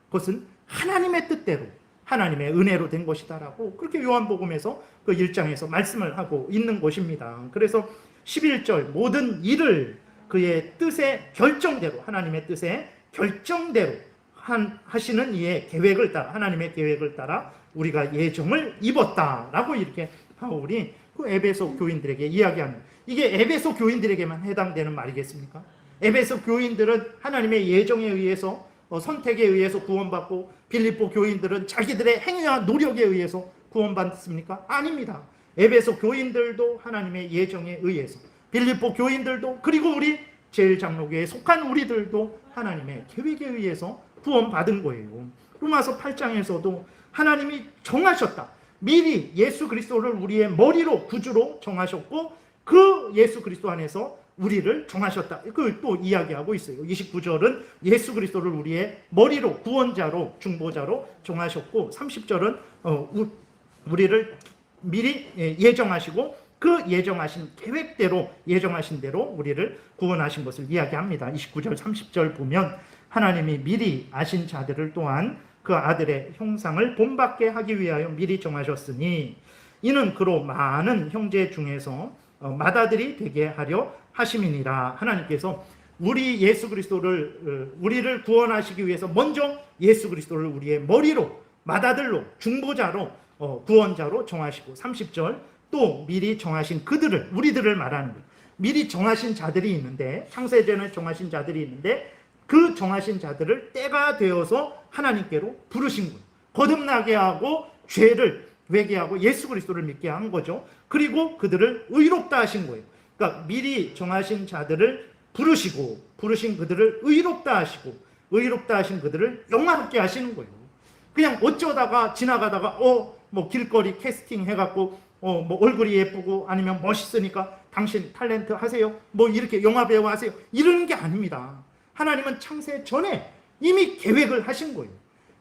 A: 그것은 하나님의 뜻대로 하나님의 은혜로 된 것이다라고 그렇게 요한복음에서 그 1장에서 말씀을 하고 있는 것입니다. 그래서 11절 모든 일을 그의 뜻의 결정대로, 하나님의 뜻의 결정대로 하시는 이의 계획을 따라, 하나님의 계획을 따라 우리가 예정을 입었다라고 이렇게 바울이 그 에베소 교인들에게 이야기합니다. 이게 에베소 교인들에게만 해당되는 말이겠습니까? 에베소 교인들은 하나님의 예정에 의해서 선택에 의해서 구원받고 빌립보 교인들은 자기들의 행위와 노력에 의해서 구원받습니까? 아닙니다. 에베소 교인들도 하나님의 예정에 의해서, 빌립보 교인들도, 그리고 우리 제일장로교에 속한 우리들도 하나님의 계획에 의해서 구원받은 거예요. 로마서 8장에서도 하나님이 정하셨다. 미리 예수 그리스도를 우리의 머리로, 구주로 정하셨고 그 예수 그리스도 안에서 우리를 정하셨다. 그 또 이야기하고 있어요. 29절은 예수 그리스도를 우리의 머리로, 구원자로, 중보자로 정하셨고 30절은 우리를 미리 예정하시고 그 예정하신 계획대로, 예정하신 대로 우리를 구원하신 것을 이야기합니다. 29절 30절 보면 하나님이 미리 아신 자들을 또한 그 아들의 형상을 본받게 하기 위하여 미리 정하셨으니 이는 그로 많은 형제 중에서 맏아들이 되게 하려 하심이니라. 하나님께서 우리 예수 그리스도를 우리를 구원하시기 위해서 먼저 예수 그리스도를 우리의 머리로 맏아들로 중보자로 구원자로 정하시고 30절 또 미리 정하신 그들을 우리들을 말하는 거예요. 미리 정하신 자들이 있는데 창세전에 정하신 자들이 있는데 그 정하신 자들을 때가 되어서 하나님께로 부르신 거예요. 거듭나게 하고 죄를 회개하고 예수 그리스도를 믿게 한 거죠. 그리고 그들을 의롭다 하신 거예요. 그러니까 미리 정하신 자들을 부르신 그들을 의롭다 하시고 의롭다 하신 그들을 영화롭게 하시는 거예요. 그냥 어쩌다가 지나가다가 뭐 길거리 캐스팅 해갖고 뭐 얼굴이 예쁘고 아니면 멋있으니까 당신 탤런트 하세요. 뭐 이렇게 영화 배우 하세요. 이러는 게 아닙니다. 하나님은 창세 전에 이미 계획을 하신 거예요.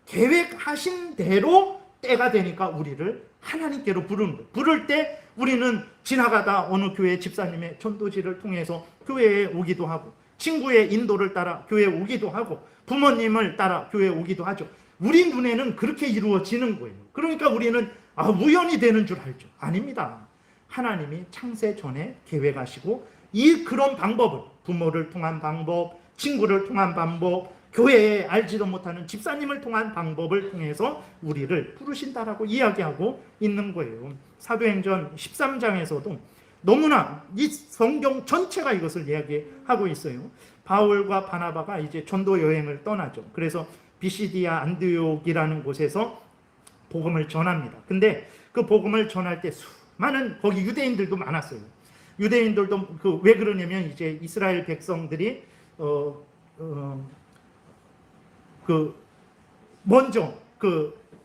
A: 계획하신 대로 때가 되니까 우리를 하나님께로 부르는 거예요. 부를 때 우리는 지나가다 어느 교회 집사님의 전도지를 통해서 교회에 오기도 하고 친구의 인도를 따라 교회에 오기도 하고 부모님을 따라 교회에 오기도 하죠. 우리 눈에는 그렇게 이루어지는 거예요. 그러니까 우리는 우연히 되는 줄 알죠. 아닙니다. 하나님이 창세 전에 계획하시고 그런 방법을 부모를 통한 방법, 친구를 통한 방법, 교회에 알지도 못하는 집사님을 통한 방법을 통해서 우리를 부르신다라고 이야기하고 있는 거예요. 사도행전 13장에서도 너무나 이 성경 전체가 이것을 이야기하고 있어요. 바울과 바나바가 이제 전도 여행을 떠나죠. 그래서 비시디아 안디옥이라는 곳에서 복음을 전합니다. 근데 그 복음을 전할 때 수많은 거기 유대인들도 많았어요. 유대인들도 왜 그러냐면 이제 이스라엘 백성들이 먼저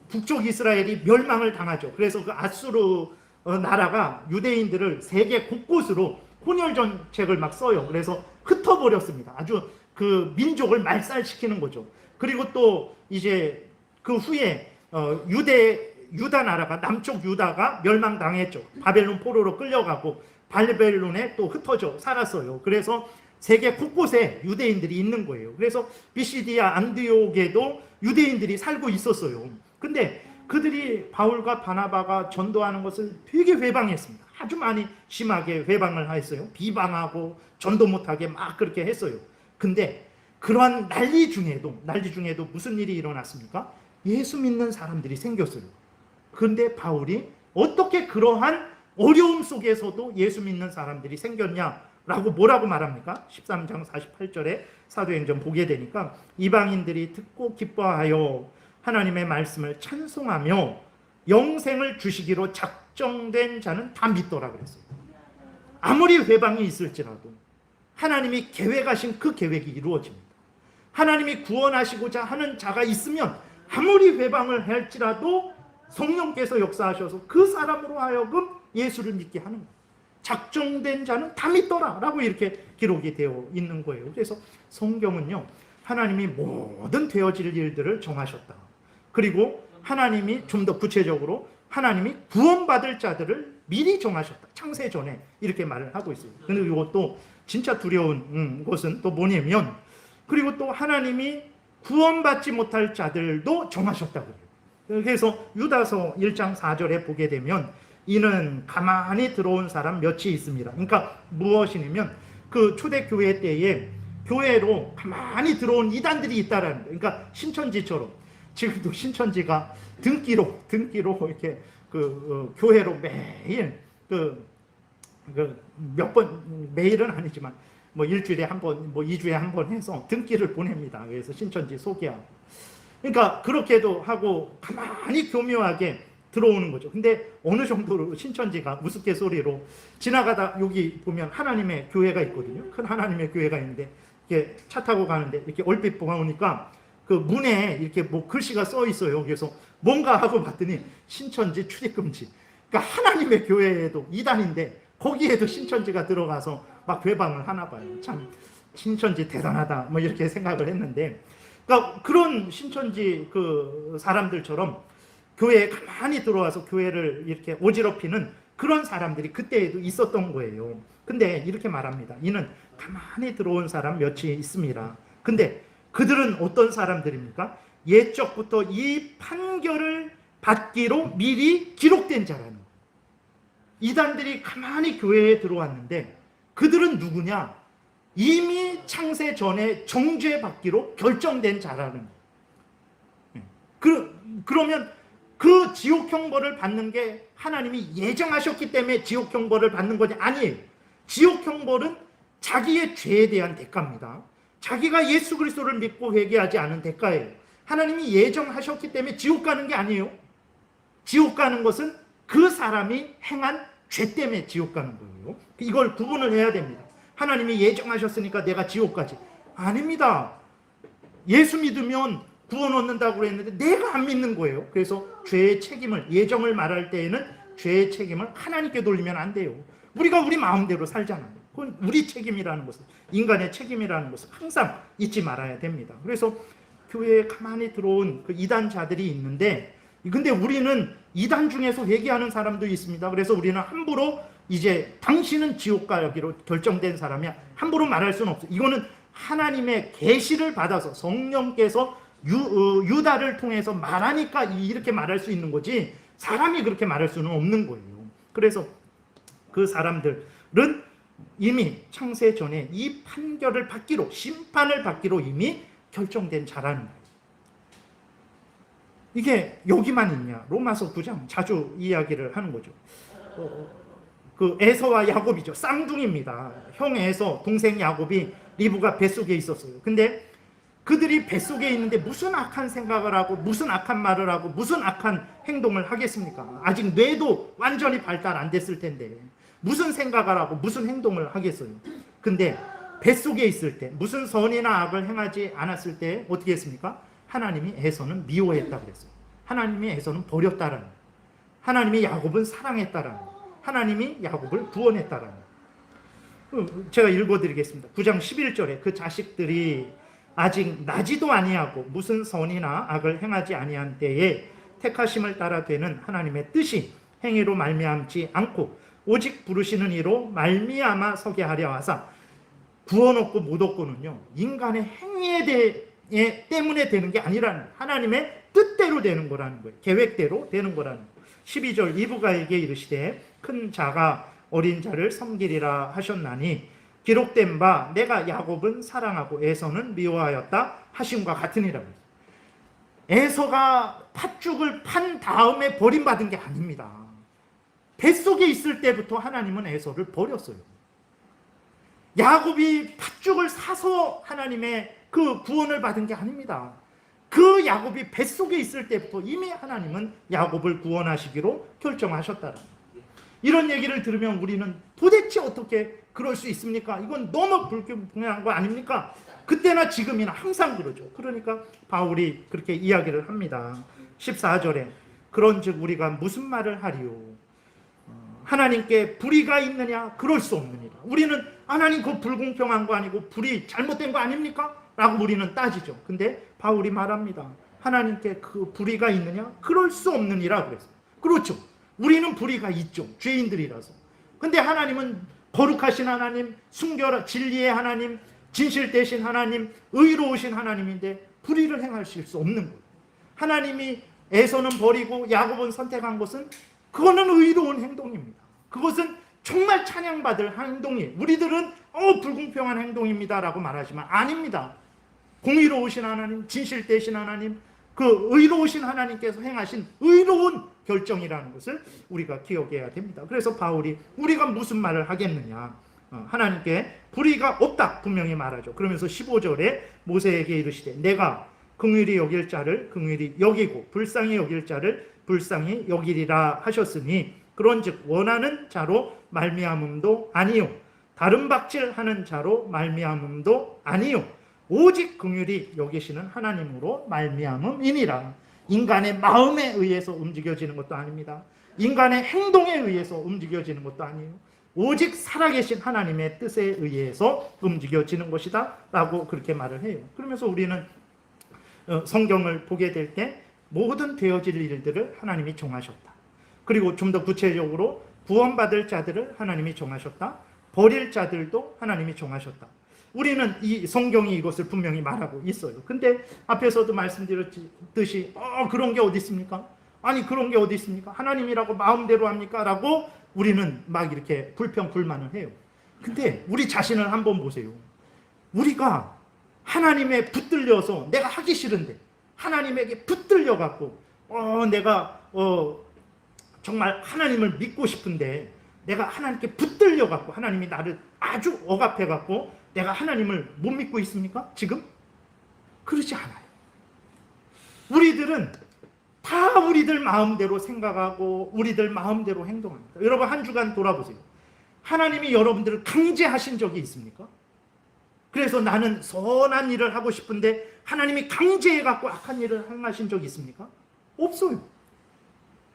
A: 북쪽 이스라엘이 멸망을 당하죠. 그래서 그 아수르 나라가 유대인들을 세계 곳곳으로 혼혈 정책을 막 써요. 그래서 흩어버렸습니다. 아주 그 민족을 말살시키는 거죠. 그리고 또 이제 그 후에 유다 나라가 남쪽 유다가 멸망당했죠. 바벨론 포로로 끌려가고 바벨론에 또 흩어져 살았어요. 그래서 세계 곳곳에 유대인들이 있는 거예요. 그래서 비시디아 안디옥에도 유대인들이 살고 있었어요. 근데 그들이 바울과 바나바가 전도하는 것을 되게 회방했습니다. 아주 많이 심하게 회방을 했어요. 비방하고 전도 못하게 막 그렇게 했어요. 근데 그러한 난리 중에도 무슨 일이 일어났습니까? 예수 믿는 사람들이 생겼어요. 그런데 바울이 어떻게 그러한 어려움 속에서도 예수 믿는 사람들이 생겼냐라고 뭐라고 말합니까? 13장 48절에 사도행전 보게 되니까 이방인들이 듣고 기뻐하여 하나님의 말씀을 찬송하며 영생을 주시기로 작정된 자는 다 믿더라 그랬어요. 아무리 회방이 있을지라도 하나님이 계획하신 그 계획이 이루어집니다. 하나님이 구원하시고자 하는 자가 있으면 아무리 회방을 할지라도 성령께서 역사하셔서 그 사람으로 하여금 예수를 믿게 하는 거예요. 작정된 자는 다 믿더라 라고 이렇게 기록이 되어 있는 거예요. 그래서 성경은요, 하나님이 모든 되어질 일들을 정하셨다. 그리고 하나님이 좀 더 구체적으로 하나님이 구원받을 자들을 미리 정하셨다. 창세 전에 이렇게 말을 하고 있어요. 근데 이것도 진짜 두려운 것은 또 뭐냐면, 그리고 또 하나님이 구원받지 못할 자들도 정하셨다고 해요. 그래서 유다서 1장 4절에 보게 되면 이는 가만히 들어온 사람 몇이 있습니다. 그러니까 무엇이냐면 그 초대교회 때에 교회로 가만히 들어온 이단들이 있다라는 거예요. 그러니까 신천지처럼 지금도 신천지가 등기로 이렇게 교회로 매일 몇 번, 매일은 아니지만 뭐 일주일에 한 번, 뭐 2주에 한 번 해서 등기를 보냅니다. 그래서 신천지 소개하고. 그러니까 그렇게도 하고 가만히 교묘하게 들어오는 거죠. 근데 어느 정도로 신천지가 우스갯소리로 지나가다 여기 보면 하나님의 교회가 있거든요. 큰 하나님의 교회가 있는데 이렇게 차 타고 가는데 이렇게 얼핏 보니까 그 문에 이렇게 뭐 글씨가 써 있어요. 그래서 뭔가 하고 봤더니 신천지 출입금지. 그러니까 하나님의 교회에도 이단인데 거기에도 신천지가 들어가서 막 회방을 하나 봐요. 참 신천지 대단하다 뭐 이렇게 생각을 했는데, 그러니까 그런 신천지 그 사람들처럼 교회에 가만히 들어와서 교회를 이렇게 어지럽히는 그런 사람들이 그때에도 있었던 거예요. 근데 이렇게 말합니다. 이는 가만히 들어온 사람 몇이 있습니다. 근데 그들은 어떤 사람들입니까? 옛적부터 이 판결을 받기로 미리 기록된 자라는 거예요. 이단들이 가만히 교회에 들어왔는데 그들은 누구냐? 이미 창세 전에 정죄받기로 결정된 자라는 거예요. 그러면 그 지옥 형벌을 받는 게 하나님이 예정하셨기 때문에 지옥 형벌을 받는 거지 아니에요. 지옥 형벌은 자기의 죄에 대한 대가입니다. 자기가 예수 그리스도를 믿고 회개하지 않은 대가예요. 하나님이 예정하셨기 때문에 지옥 가는 게 아니에요. 지옥 가는 것은 그 사람이 행한 죄 때문에 지옥 가는 거예요. 이걸 구분을 해야 됩니다. 하나님이 예정하셨으니까 내가 지옥 가지. 아닙니다. 예수 믿으면 구원 얻는다고 그랬는데 내가 안 믿는 거예요. 그래서 죄의 책임을, 예정을 말할 때에는 죄의 책임을 하나님께 돌리면 안 돼요. 우리가 우리 마음대로 살잖아요. 그건 우리 책임이라는 것을, 인간의 책임이라는 것을 항상 잊지 말아야 됩니다. 그래서 교회에 가만히 들어온 그 이단자들이 있는데, 근데 우리는 이단 중에서 회개하는 사람도 있습니다. 그래서 우리는 함부로 이제 당신은 지옥 가기로 결정된 사람이야, 함부로 말할 수는 없어요. 이거는 하나님의 계시를 받아서 성령께서 유다를 통해서 말하니까 이렇게 말할 수 있는 거지, 사람이 그렇게 말할 수는 없는 거예요. 그래서 그 사람들은 이미 창세 전에 이 판결을 받기로, 심판을 받기로 이미 결정된 자라는 거예요. 이게 여기만 있냐? 로마서 9장 자주 이야기를 하는 거죠. 그 에서와 야곱이죠. 쌍둥이입니다. 형 에서, 동생 야곱이 리브가 뱃속에 있었어요. 근데 그들이 뱃속에 있는데 무슨 악한 생각을 하고 무슨 악한 말을 하고 무슨 악한 행동을 하겠습니까? 아직 뇌도 완전히 발달 안 됐을 텐데 무슨 생각을 하고 무슨 행동을 하겠어요? 근데 뱃속에 있을 때 무슨 선이나 악을 행하지 않았을 때 어떻게 했습니까? 하나님이 에서는 미워했다고 그랬어요. 하나님이 에서는 버렸다라는 거예요. 하나님이 야곱은 사랑했다라는 거예요. 하나님이 야곱을 구원했다라는 거예요. 제가 읽어드리겠습니다. 9장 11절에 그 자식들이 아직 나지도 아니하고 무슨 선이나 악을 행하지 아니한 때에 택하심을 따라 되는 하나님의 뜻이 행위로 말미암지 않고 오직 부르시는 이로 말미암아 서게 하려 하사, 구원 얻고 못 얻고는요 인간의 행위에 대해 때문에 되는 게 아니라는, 하나님의 뜻대로 되는 거라는 거예요. 계획대로 되는 거라는 거예요. 12절 이브가에게 이르시되 큰 자가 어린 자를 섬기리라 하셨나니 기록된 바 내가 야곱은 사랑하고 에서는 미워하였다 하심과 같으니라. 에서가 팥죽을 판 다음에 버림받은 게 아닙니다. 뱃속에 있을 때부터 하나님은 에서를 버렸어요. 야곱이 팥죽을 사서 하나님의 그 구원을 받은 게 아닙니다. 그 야곱이 뱃속에 있을 때부터 이미 하나님은 야곱을 구원하시기로 결정하셨다는 거예요. 이런 얘기를 들으면 우리는 도대체 어떻게 그럴 수 있습니까? 이건 너무 불공평한 거 아닙니까? 그때나 지금이나 항상 그러죠. 그러니까 바울이 그렇게 이야기를 합니다. 14절에 그런즉 우리가 무슨 말을 하리요? 하나님께 불의가 있느냐? 그럴 수 없느니라. 우리는 하나님 그거 불공평한 거 아니고 불의 잘못된 거 아닙니까? 라고 우리는 따지죠. 근데 바울이 말합니다. 하나님께 그 불의가 있느냐? 그럴 수 없느니라 그랬어요. 그렇죠. 우리는 불의가 있죠. 죄인들이라서. 근데 하나님은 거룩하신 하나님, 순결한 진리의 하나님, 진실 되신 하나님, 의로우신 하나님인데 불의를 행하실 수 없는 거예요. 하나님이 에서는 버리고 야곱은 선택한 것은 그거는 의로운 행동입니다. 그것은 정말 찬양받을 행동이에요. 우리들은 불공평한 행동입니다라고 말하지만 아닙니다. 공의로우신 하나님, 진실 되신 하나님, 그 의로우신 하나님께서 행하신 의로운 결정이라는 것을 우리가 기억해야 됩니다. 그래서 바울이 우리가 무슨 말을 하겠느냐, 하나님께 불의가 없다 분명히 말하죠. 그러면서 15절에 모세에게 이르시되 내가 긍휼히 여길 자를 긍휼히 여기고 불쌍히 여길 자를 불쌍히 여기리라 하셨으니 그런즉 원하는 자로 말미암음도 아니요 다른 박질하는 자로 말미암음도 아니요 오직 긍휼히 여기시는 하나님으로 말미암음이니라. 인간의 마음에 의해서 움직여지는 것도 아닙니다. 인간의 행동에 의해서 움직여지는 것도 아니에요. 오직 살아계신 하나님의 뜻에 의해서 움직여지는 것이다 라고 그렇게 말을 해요. 그러면서 우리는 성경을 보게 될 때 모든 되어질 일들을 하나님이 정하셨다. 그리고 좀 더 구체적으로 구원받을 자들을 하나님이 정하셨다. 버릴 자들도 하나님이 정하셨다. 우리는 이 성경이 이것을 분명히 말하고 있어요. 근데 앞에서도 말씀드렸듯이 그런 게 어디 있습니까? 아니 그런 게 어디 있습니까? 하나님이라고 마음대로 합니까? 라고 우리는 막 이렇게 불평 불만을 해요. 근데 우리 자신을 한번 보세요. 우리가 하나님에 붙들려서 내가 하기 싫은데 하나님에게 붙들려 갖고 내가 정말 하나님을 믿고 싶은데 내가 하나님께 붙들려 갖고 하나님이 나를 아주 억압해 갖고 내가 하나님을 못 믿고 있습니까? 지금? 그러지 않아요. 우리들은 다 우리들 마음대로 생각하고 우리들 마음대로 행동합니다. 여러분 한 주간 돌아보세요. 하나님이 여러분들을 강제하신 적이 있습니까? 그래서 나는 선한 일을 하고 싶은데 하나님이 강제해 갖고 악한 일을 행하신 적이 있습니까? 없어요.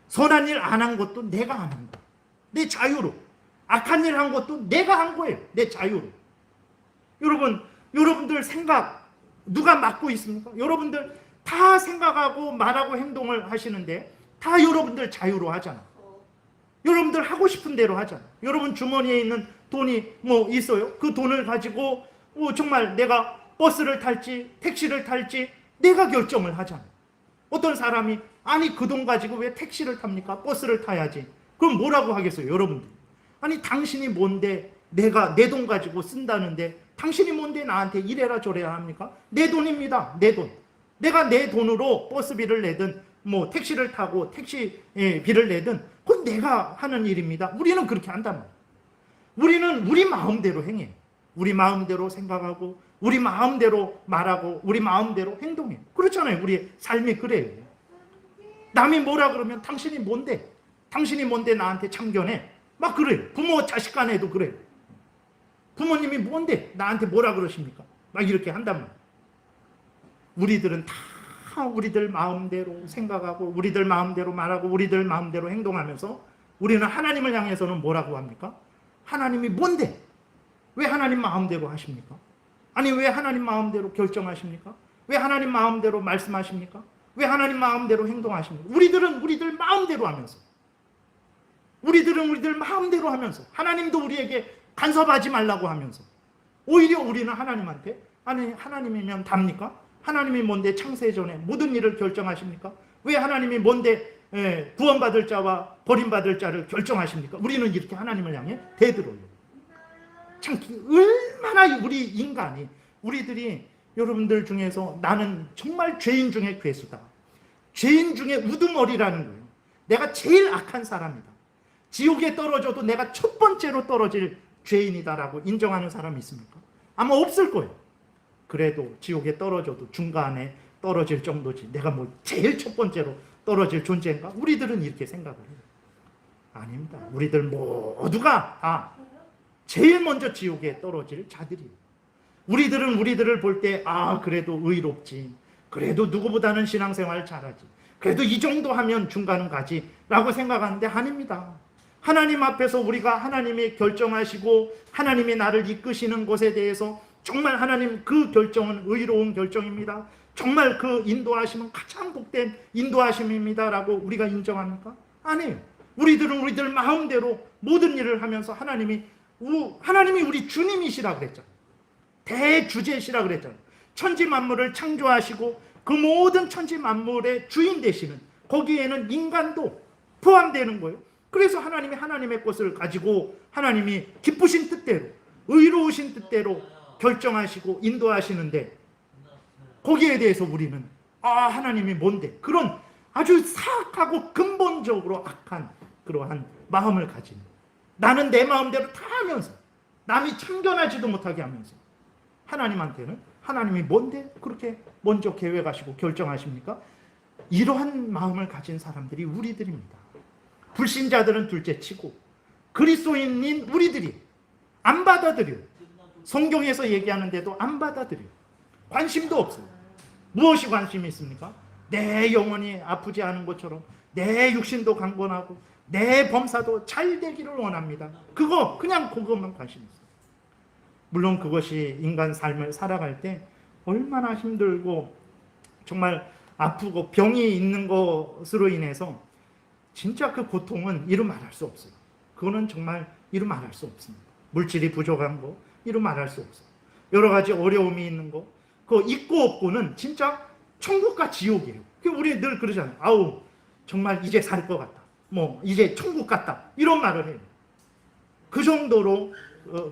A: 선한 일 안 한 것도 내가 안 한 거. 내 자유로. 악한 일 한 것도 내가 한 거예요. 내 자유로. 여러분들 생각 누가 맡고 있습니까? 여러분들 다 생각하고 말하고 행동을 하시는데 다 여러분들 자유로 하잖아. 여러분들 하고 싶은 대로 하잖아. 여러분 주머니에 있는 돈이 뭐 있어요? 그 돈을 가지고 정말 내가 버스를 탈지 택시를 탈지 내가 결정을 하잖아. 어떤 사람이 아니 그 돈 가지고 왜 택시를 탑니까? 버스를 타야지. 그럼 뭐라고 하겠어요? 여러분들. 아니 당신이 뭔데 내가 내 돈 가지고 쓴다는데 당신이 뭔데 나한테 이래라 저래라 합니까? 내 돈입니다. 내 돈. 내가 내 돈으로 버스비를 내든 뭐 택시를 타고 택시비를 내든 그건 내가 하는 일입니다. 우리는 그렇게 한단 말이에요. 우리는 우리 마음대로 행해요. 우리 마음대로 생각하고 우리 마음대로 말하고 우리 마음대로 행동해요. 그렇잖아요. 우리의 삶이 그래요. 남이 뭐라 그러면 당신이 뭔데? 당신이 뭔데 나한테 참견해? 막 그래요. 부모 자식 간에도 그래요. 부모님이 뭔데 나한테 뭐라 그러십니까? 막 이렇게 한단 말이에요. 우리들은 다 우리들 마음대로 생각하고 우리들 마음대로 말하고 우리들 마음대로 행동하면서 우리는 하나님을 향해서는 뭐라고 합니까? 하나님이 뭔데? 왜 하나님 마음대로 하십니까? 아니 왜 하나님 마음대로 결정하십니까? 왜 하나님 마음대로 말씀하십니까? 왜 하나님 마음대로 행동하십니까? 우리들은 우리들 마음대로 하면서 하나님도 우리에게 간섭하지 말라고 하면서 오히려 우리는 하나님한테 아니 하나님이면 답니까? 하나님이 뭔데 창세전에 모든 일을 결정하십니까? 왜 하나님이 뭔데 구원받을 자와 버림받을 자를 결정하십니까? 우리는 이렇게 하나님을 향해 대들어요. 참 얼마나 우리 인간이 우리들이 여러분들 중에서 나는 정말 죄인 중에 괴수다. 죄인 중에 우두머리라는 거예요. 내가 제일 악한 사람이다. 지옥에 떨어져도 내가 첫 번째로 떨어질 죄인이다라고 인정하는 사람이 있습니까? 아마 없을 거예요. 그래도 지옥에 떨어져도 중간에 떨어질 정도지 내가 뭐 제일 첫 번째로 떨어질 존재인가? 우리들은 이렇게 생각을 해요. 아닙니다. 우리들 모두가 다 제일 먼저 지옥에 떨어질 자들이에요. 우리들은 우리들을 볼 때 그래도 의롭지. 그래도 누구보다는 신앙생활 잘하지. 그래도 이 정도 하면 중간은 가지 라고 생각하는데 아닙니다. 하나님 앞에서 우리가 하나님이 결정하시고 하나님이 나를 이끄시는 것에 대해서 정말 하나님 그 결정은 의로운 결정입니다. 정말 그 인도하심은 가장 복된 인도하심입니다 라고 우리가 인정합니까? 아니에요. 우리들은 우리들 마음대로 모든 일을 하면서 하나님이 우리 주님이시라 그랬잖아요. 대주제시라 그랬잖아요. 천지 만물을 창조하시고 그 모든 천지 만물의 주인 되시는 거기에는 인간도 포함되는 거예요. 그래서 하나님이 하나님의 것을 가지고 하나님이 기쁘신 뜻대로 의로우신 뜻대로 결정하시고 인도하시는데 거기에 대해서 우리는 하나님이 뭔데 그런 아주 사악하고 근본적으로 악한 그러한 마음을 가진 나는 내 마음대로 다 하면서 남이 참견하지도 못하게 하면서 하나님한테는 하나님이 뭔데 그렇게 먼저 계획하시고 결정하십니까? 이러한 마음을 가진 사람들이 우리들입니다. 불신자들은 둘째치고 그리스도인인 우리들이 안 받아들여요. 성경에서 얘기하는데도 안 받아들여요. 관심도 없어요. 무엇이 관심이 있습니까? 내 영혼이 아프지 않은 것처럼 내 육신도 강건하고 내 범사도 잘 되기를 원합니다. 그냥 그것만 관심 있어요. 물론 그것이 인간 삶을 살아갈 때 얼마나 힘들고 정말 아프고 병이 있는 것으로 인해서 진짜 그 고통은 이루 말할 수 없어요. 그거는 정말 이루 말할 수 없습니다. 물질이 부족한 거 이루 말할 수 없어요. 여러 가지 어려움이 있는 거 그거 있고 없고는 진짜 천국과 지옥이에요. 우리 늘 그러잖아요. 정말 이제 살 것 같다. 뭐 이제 천국 같다 이런 말을 해요. 그 정도로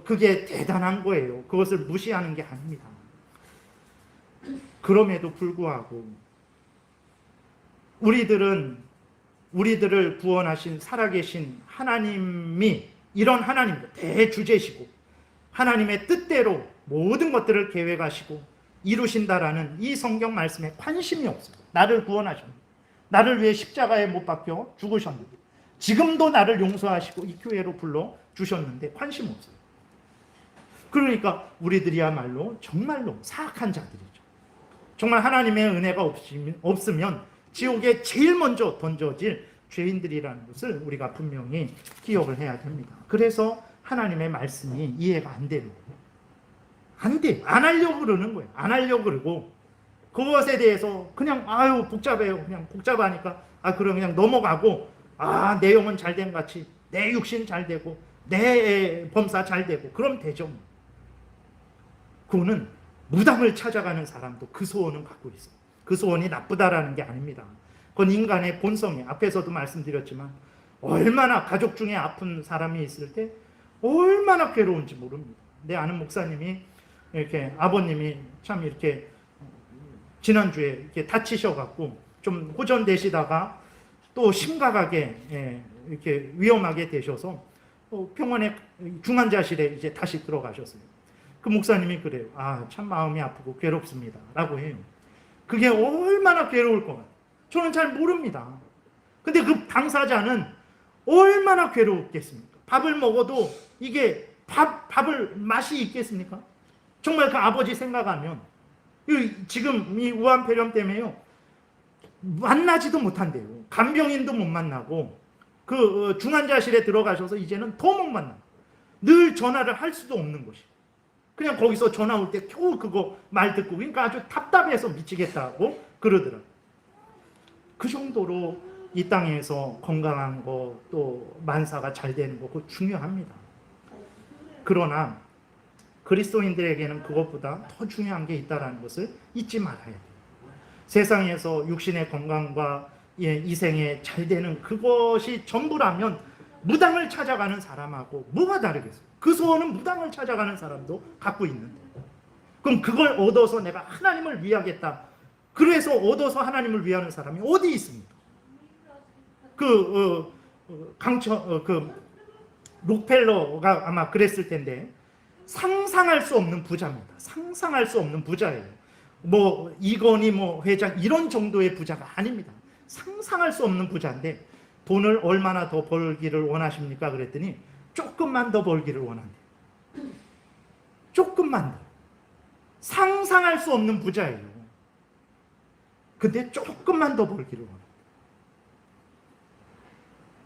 A: 그게 대단한 거예요. 그것을 무시하는 게 아닙니다. 그럼에도 불구하고 우리들을 구원하신 살아계신 하나님이 이런 하나님입니다. 대주제시고 하나님의 뜻대로 모든 것들을 계획하시고 이루신다라는 이 성경 말씀에 관심이 없어요. 나를 구원하셨는데, 나를 위해 십자가에 못 박혀 죽으셨는데, 지금도 나를 용서하시고 이 교회로 불러 주셨는데 관심 없어요. 그러니까 우리들이야말로 정말로 사악한 자들이죠. 정말 하나님의 은혜가 없으면 지옥에 제일 먼저 던져질 죄인들이라는 것을 우리가 분명히 기억을 해야 됩니다. 그래서 하나님의 말씀이 이해가 안 돼요. 안 돼. 안 하려고 그러는 거예요. 안 하려고 그러고 그것에 대해서 그냥 아유 복잡해요. 그냥 복잡하니까 그럼 그냥 넘어가고 내 영혼 잘 된 같이 내 육신 잘 되고 내 범사 잘 되고 그럼 되죠. 그거는 무당을 찾아가는 사람도 그 소원은 갖고 있어요. 그 소원이 나쁘다라는 게 아닙니다. 그건 인간의 본성이에요. 앞에서도 말씀드렸지만 얼마나 가족 중에 아픈 사람이 있을 때 얼마나 괴로운지 모릅니다. 내 아는 목사님이 이렇게 아버님이 참 이렇게 지난주에 이렇게 다치셔갖고 좀 호전되시다가 또 심각하게 이렇게 위험하게 되셔서 병원에 중환자실에 이제 다시 들어가셨어요. 그 목사님이 그래요. 참 마음이 아프고 괴롭습니다. 라고 해요. 그게 얼마나 괴로울 것 같아요. 저는 잘 모릅니다. 근데 그 당사자는 얼마나 괴롭겠습니까? 밥을 먹어도 이게 밥을 맛이 있겠습니까? 정말 그 아버지 생각하면 지금 이 우한폐렴 때문에요. 만나지도 못한대요. 간병인도 못 만나고 그 중환자실에 들어가셔서 이제는 더 못 만나. 늘 전화를 할 수도 없는 것이. 그냥 거기서 전화 올 때 겨우 그거 말 듣고 그러니까 아주 답답해서 미치겠다고 그러더라고요. 그 정도로 이 땅에서 건강한 거 또 만사가 잘 되는 거 그거 중요합니다. 그러나 그리스도인들에게는 그것보다 더 중요한 게 있다는 것을 잊지 말아야 돼요. 세상에서 육신의 건강과 이생에 잘 되는 그것이 전부라면 무당을 찾아가는 사람하고 뭐가 다르겠어요? 그 소원은 무당을 찾아가는 사람도 갖고 있는데 그럼 그걸 얻어서 내가 하나님을 위하겠다. 그래서 얻어서 하나님을 위하는 사람이 어디 있습니까? 록펠러가 아마 그랬을 텐데 상상할 수 없는 부자입니다. 상상할 수 없는 부자예요. 뭐 이건희 회장 이런 정도의 부자가 아닙니다. 상상할 수 없는 부자인데 돈을 얼마나 더 벌기를 원하십니까? 그랬더니 조금만 더 벌기를 원한대요. 조금만 더. 상상할 수 없는 부자예요. 근데 조금만 더 벌기를 원한대요.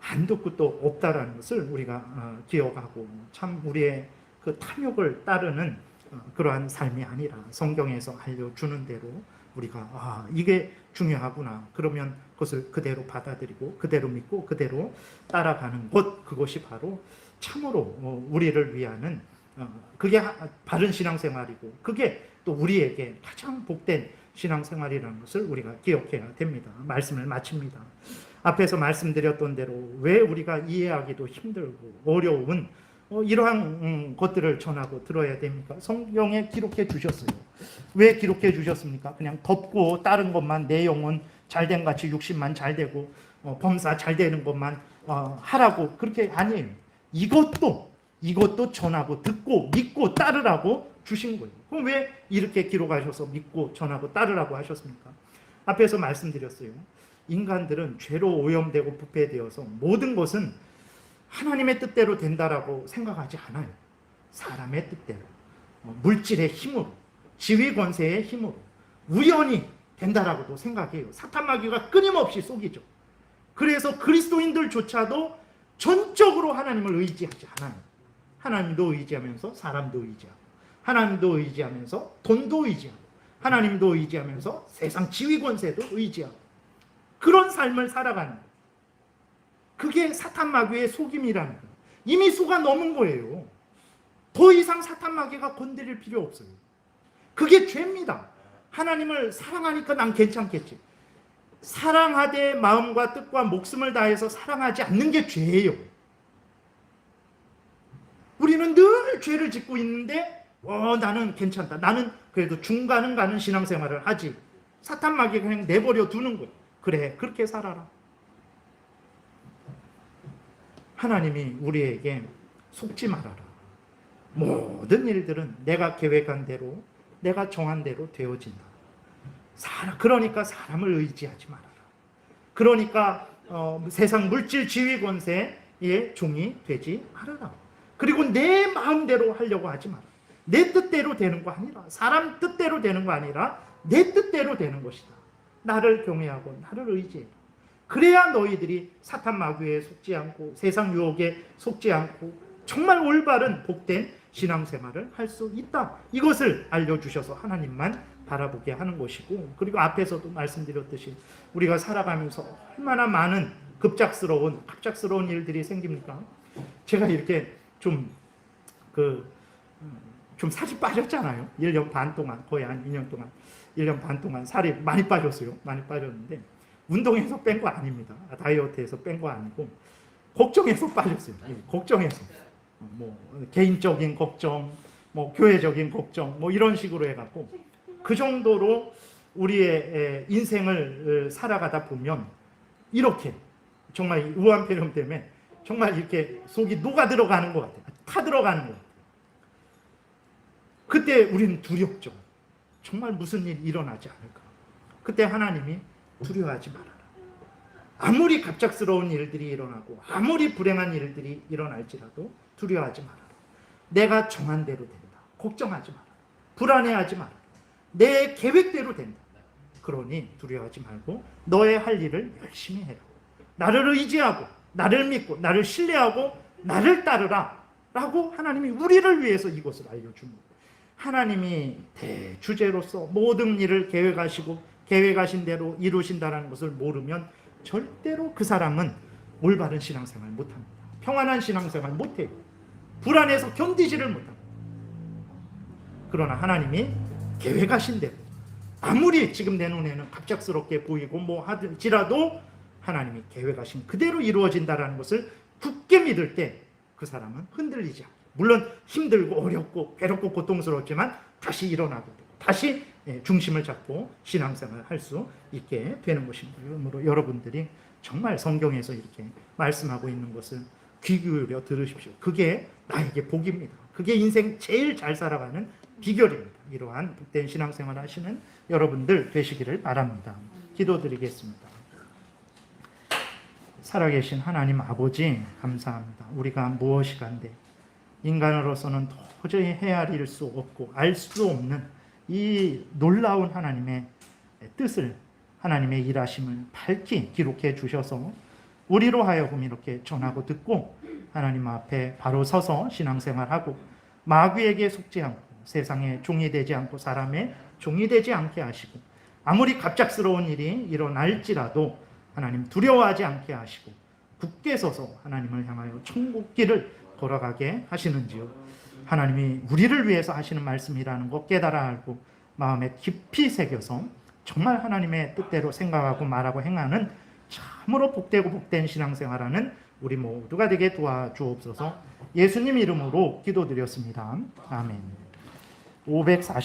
A: 한도 끝도 없다라는 것을 우리가 기억하고 참 우리의 그 탐욕을 따르는 그러한 삶이 아니라 성경에서 알려주는 대로 우리가 이게 중요하구나. 그러면 그것을 그대로 받아들이고 그대로 믿고 그대로 따라가는 것 그것이 바로 참으로 우리를 위하는 그게 바른 신앙생활이고 그게 또 우리에게 가장 복된 신앙생활이라는 것을 우리가 기억해야 됩니다. 말씀을 마칩니다. 앞에서 말씀드렸던 대로 왜 우리가 이해하기도 힘들고 어려운 이러한 것들을 전하고 들어야 됩니까? 성경에 기록해 주셨어요. 왜 기록해 주셨습니까? 그냥 덮고 다른 것만 내 영혼 잘된 같이 육신만 잘 되고 범사 잘 되는 것만 하라고 그렇게 아니에요. 이것도 전하고 듣고 믿고 따르라고 주신 거예요. 그럼 왜 이렇게 기록하셔서 믿고 전하고 따르라고 하셨습니까? 앞에서 말씀드렸어요. 인간들은 죄로 오염되고 부패되어서 모든 것은 하나님의 뜻대로 된다라고 생각하지 않아요. 사람의 뜻대로, 물질의 힘으로, 지위 권세의 힘으로 우연히 된다라고도 생각해요. 사탄 마귀가 끊임없이 속이죠. 그래서 그리스도인들조차도 전적으로 하나님을 의지하지 않아요. 하나님도 의지하면서 사람도 의지하고 하나님도 의지하면서 돈도 의지하고 하나님도 의지하면서 세상 지위 권세도 의지하고 그런 삶을 살아가는 거예요. 그게 사탄 마귀의 속임이라는 거예요. 이미 속아 넘은 거예요. 더 이상 사탄 마귀가 건드릴 필요 없어요. 그게 죄입니다. 하나님을 사랑하니까 난 괜찮겠지. 사랑하되 마음과 뜻과 목숨을 다해서 사랑하지 않는 게 죄예요. 우리는 늘 죄를 짓고 있는데 나는 괜찮다. 나는 그래도 중간은 가는 신앙생활을 하지. 사탄 마귀가 그냥 내버려 두는 거예요. 그래, 그렇게 살아라. 하나님이 우리에게 속지 말아라. 모든 일들은 내가 계획한 대로, 내가 정한 대로 되어진다. 그러니까 사람을 의지하지 말아라. 그러니까 세상 물질 지위 권세의 종이 되지 말아라. 그리고 내 마음대로 하려고 하지 마라. 내 뜻대로 되는 거 아니라, 사람 뜻대로 되는 거 아니라 내 뜻대로 되는 것이다. 나를 경외하고 나를 의지해라. 그래야 너희들이 사탄 마귀에 속지 않고 세상 유혹에 속지 않고 정말 올바른 복된 신앙생활을 할 수 있다. 이것을 알려주셔서 하나님만 바라보게 하는 것이고, 그리고 앞에서도 말씀드렸듯이 우리가 살아가면서 얼마나 많은 갑작스러운 일들이 생깁니까? 제가 이렇게 좀 살이 빠졌잖아요. 1년 반 동안, 거의 한 2년 동안, 1년 반 동안 살이 많이 빠졌어요. 많이 빠졌는데, 운동해서 뺀 거 아닙니다. 다이어트해서 뺀 거 아니고, 걱정해서 빠졌어요. 걱정해서. 개인적인 걱정, 교회적인 걱정, 이런 식으로 해갖고, 그 정도로 우리의 인생을 살아가다 보면, 이렇게, 정말 우한폐렴 때문에, 정말 이렇게 속이 녹아 들어가는 것 같아요. 타 들어가는 것 같아요. 그때 우리는 두렵죠. 정말 무슨 일이 일어나지 않을까. 그때 하나님이 두려워하지 말아라. 아무리 갑작스러운 일들이 일어나고 아무리 불행한 일들이 일어날지라도 두려워하지 말아라. 내가 정한 대로 된다. 걱정하지 마라. 불안해하지 마라. 내 계획대로 된다. 그러니 두려워하지 말고 너의 할 일을 열심히 해라. 나를 의지하고 나를 믿고 나를 신뢰하고 나를 따르라 라고 하나님이 우리를 위해서 이것을 알려줍니다. 하나님이 대주제로서 모든 일을 계획하신 대로 이루신다는 것을 모르면 절대로 그 사람은 올바른 신앙생활 못합니다. 평안한 신앙생활 못해요. 불안해서 견디지를 못합니다. 그러나 하나님이 계획하신 대로 아무리 지금 내 눈에는 갑작스럽게 보이고 하지라도 하나님이 계획하신 그대로 이루어진다는 것을 굳게 믿을 때 그 사람은 흔들리지 않아요. 물론 힘들고 어렵고 괴롭고 고통스럽지만 다시 일어나고 다시 중심을 잡고 신앙생활을 할 수 있게 되는 것입니다. 그러므로 여러분들이 정말 성경에서 이렇게 말씀하고 있는 것을 귀 기울여 들으십시오. 그게 나에게 복입니다. 그게 인생 제일 잘 살아가는 비결입니다. 이러한 복된 신앙생활 하시는 여러분들 되시기를 바랍니다. 기도드리겠습니다. 살아계신 하나님 아버지 감사합니다. 우리가 무엇이 간데 인간으로서는 도저히 헤아릴 수 없고 알 수 없는 이 놀라운 하나님의 뜻을, 하나님의 일하심을 밝히 기록해 주셔서 우리로 하여금 이렇게 전하고 듣고 하나님 앞에 바로 서서 신앙생활하고 마귀에게 속지 않고 세상의 종이 되지 않고 사람의 종이 되지 않게 하시고 아무리 갑작스러운 일이 일어날지라도 하나님 두려워하지 않게 하시고 굳게 서서 하나님을 향하여 천국길을 걸어가게 하시는지요. 하나님이 우리를 위해서 하시는 말씀이라는 것 깨달아 알고 마음에 깊이 새겨서 정말 하나님의 뜻대로 생각하고 말하고 행하는 참으로 복되고 복된 신앙생활하는 우리 모두가 되게 도와주옵소서. 예수님 이름으로 기도드렸습니다. 아멘. 540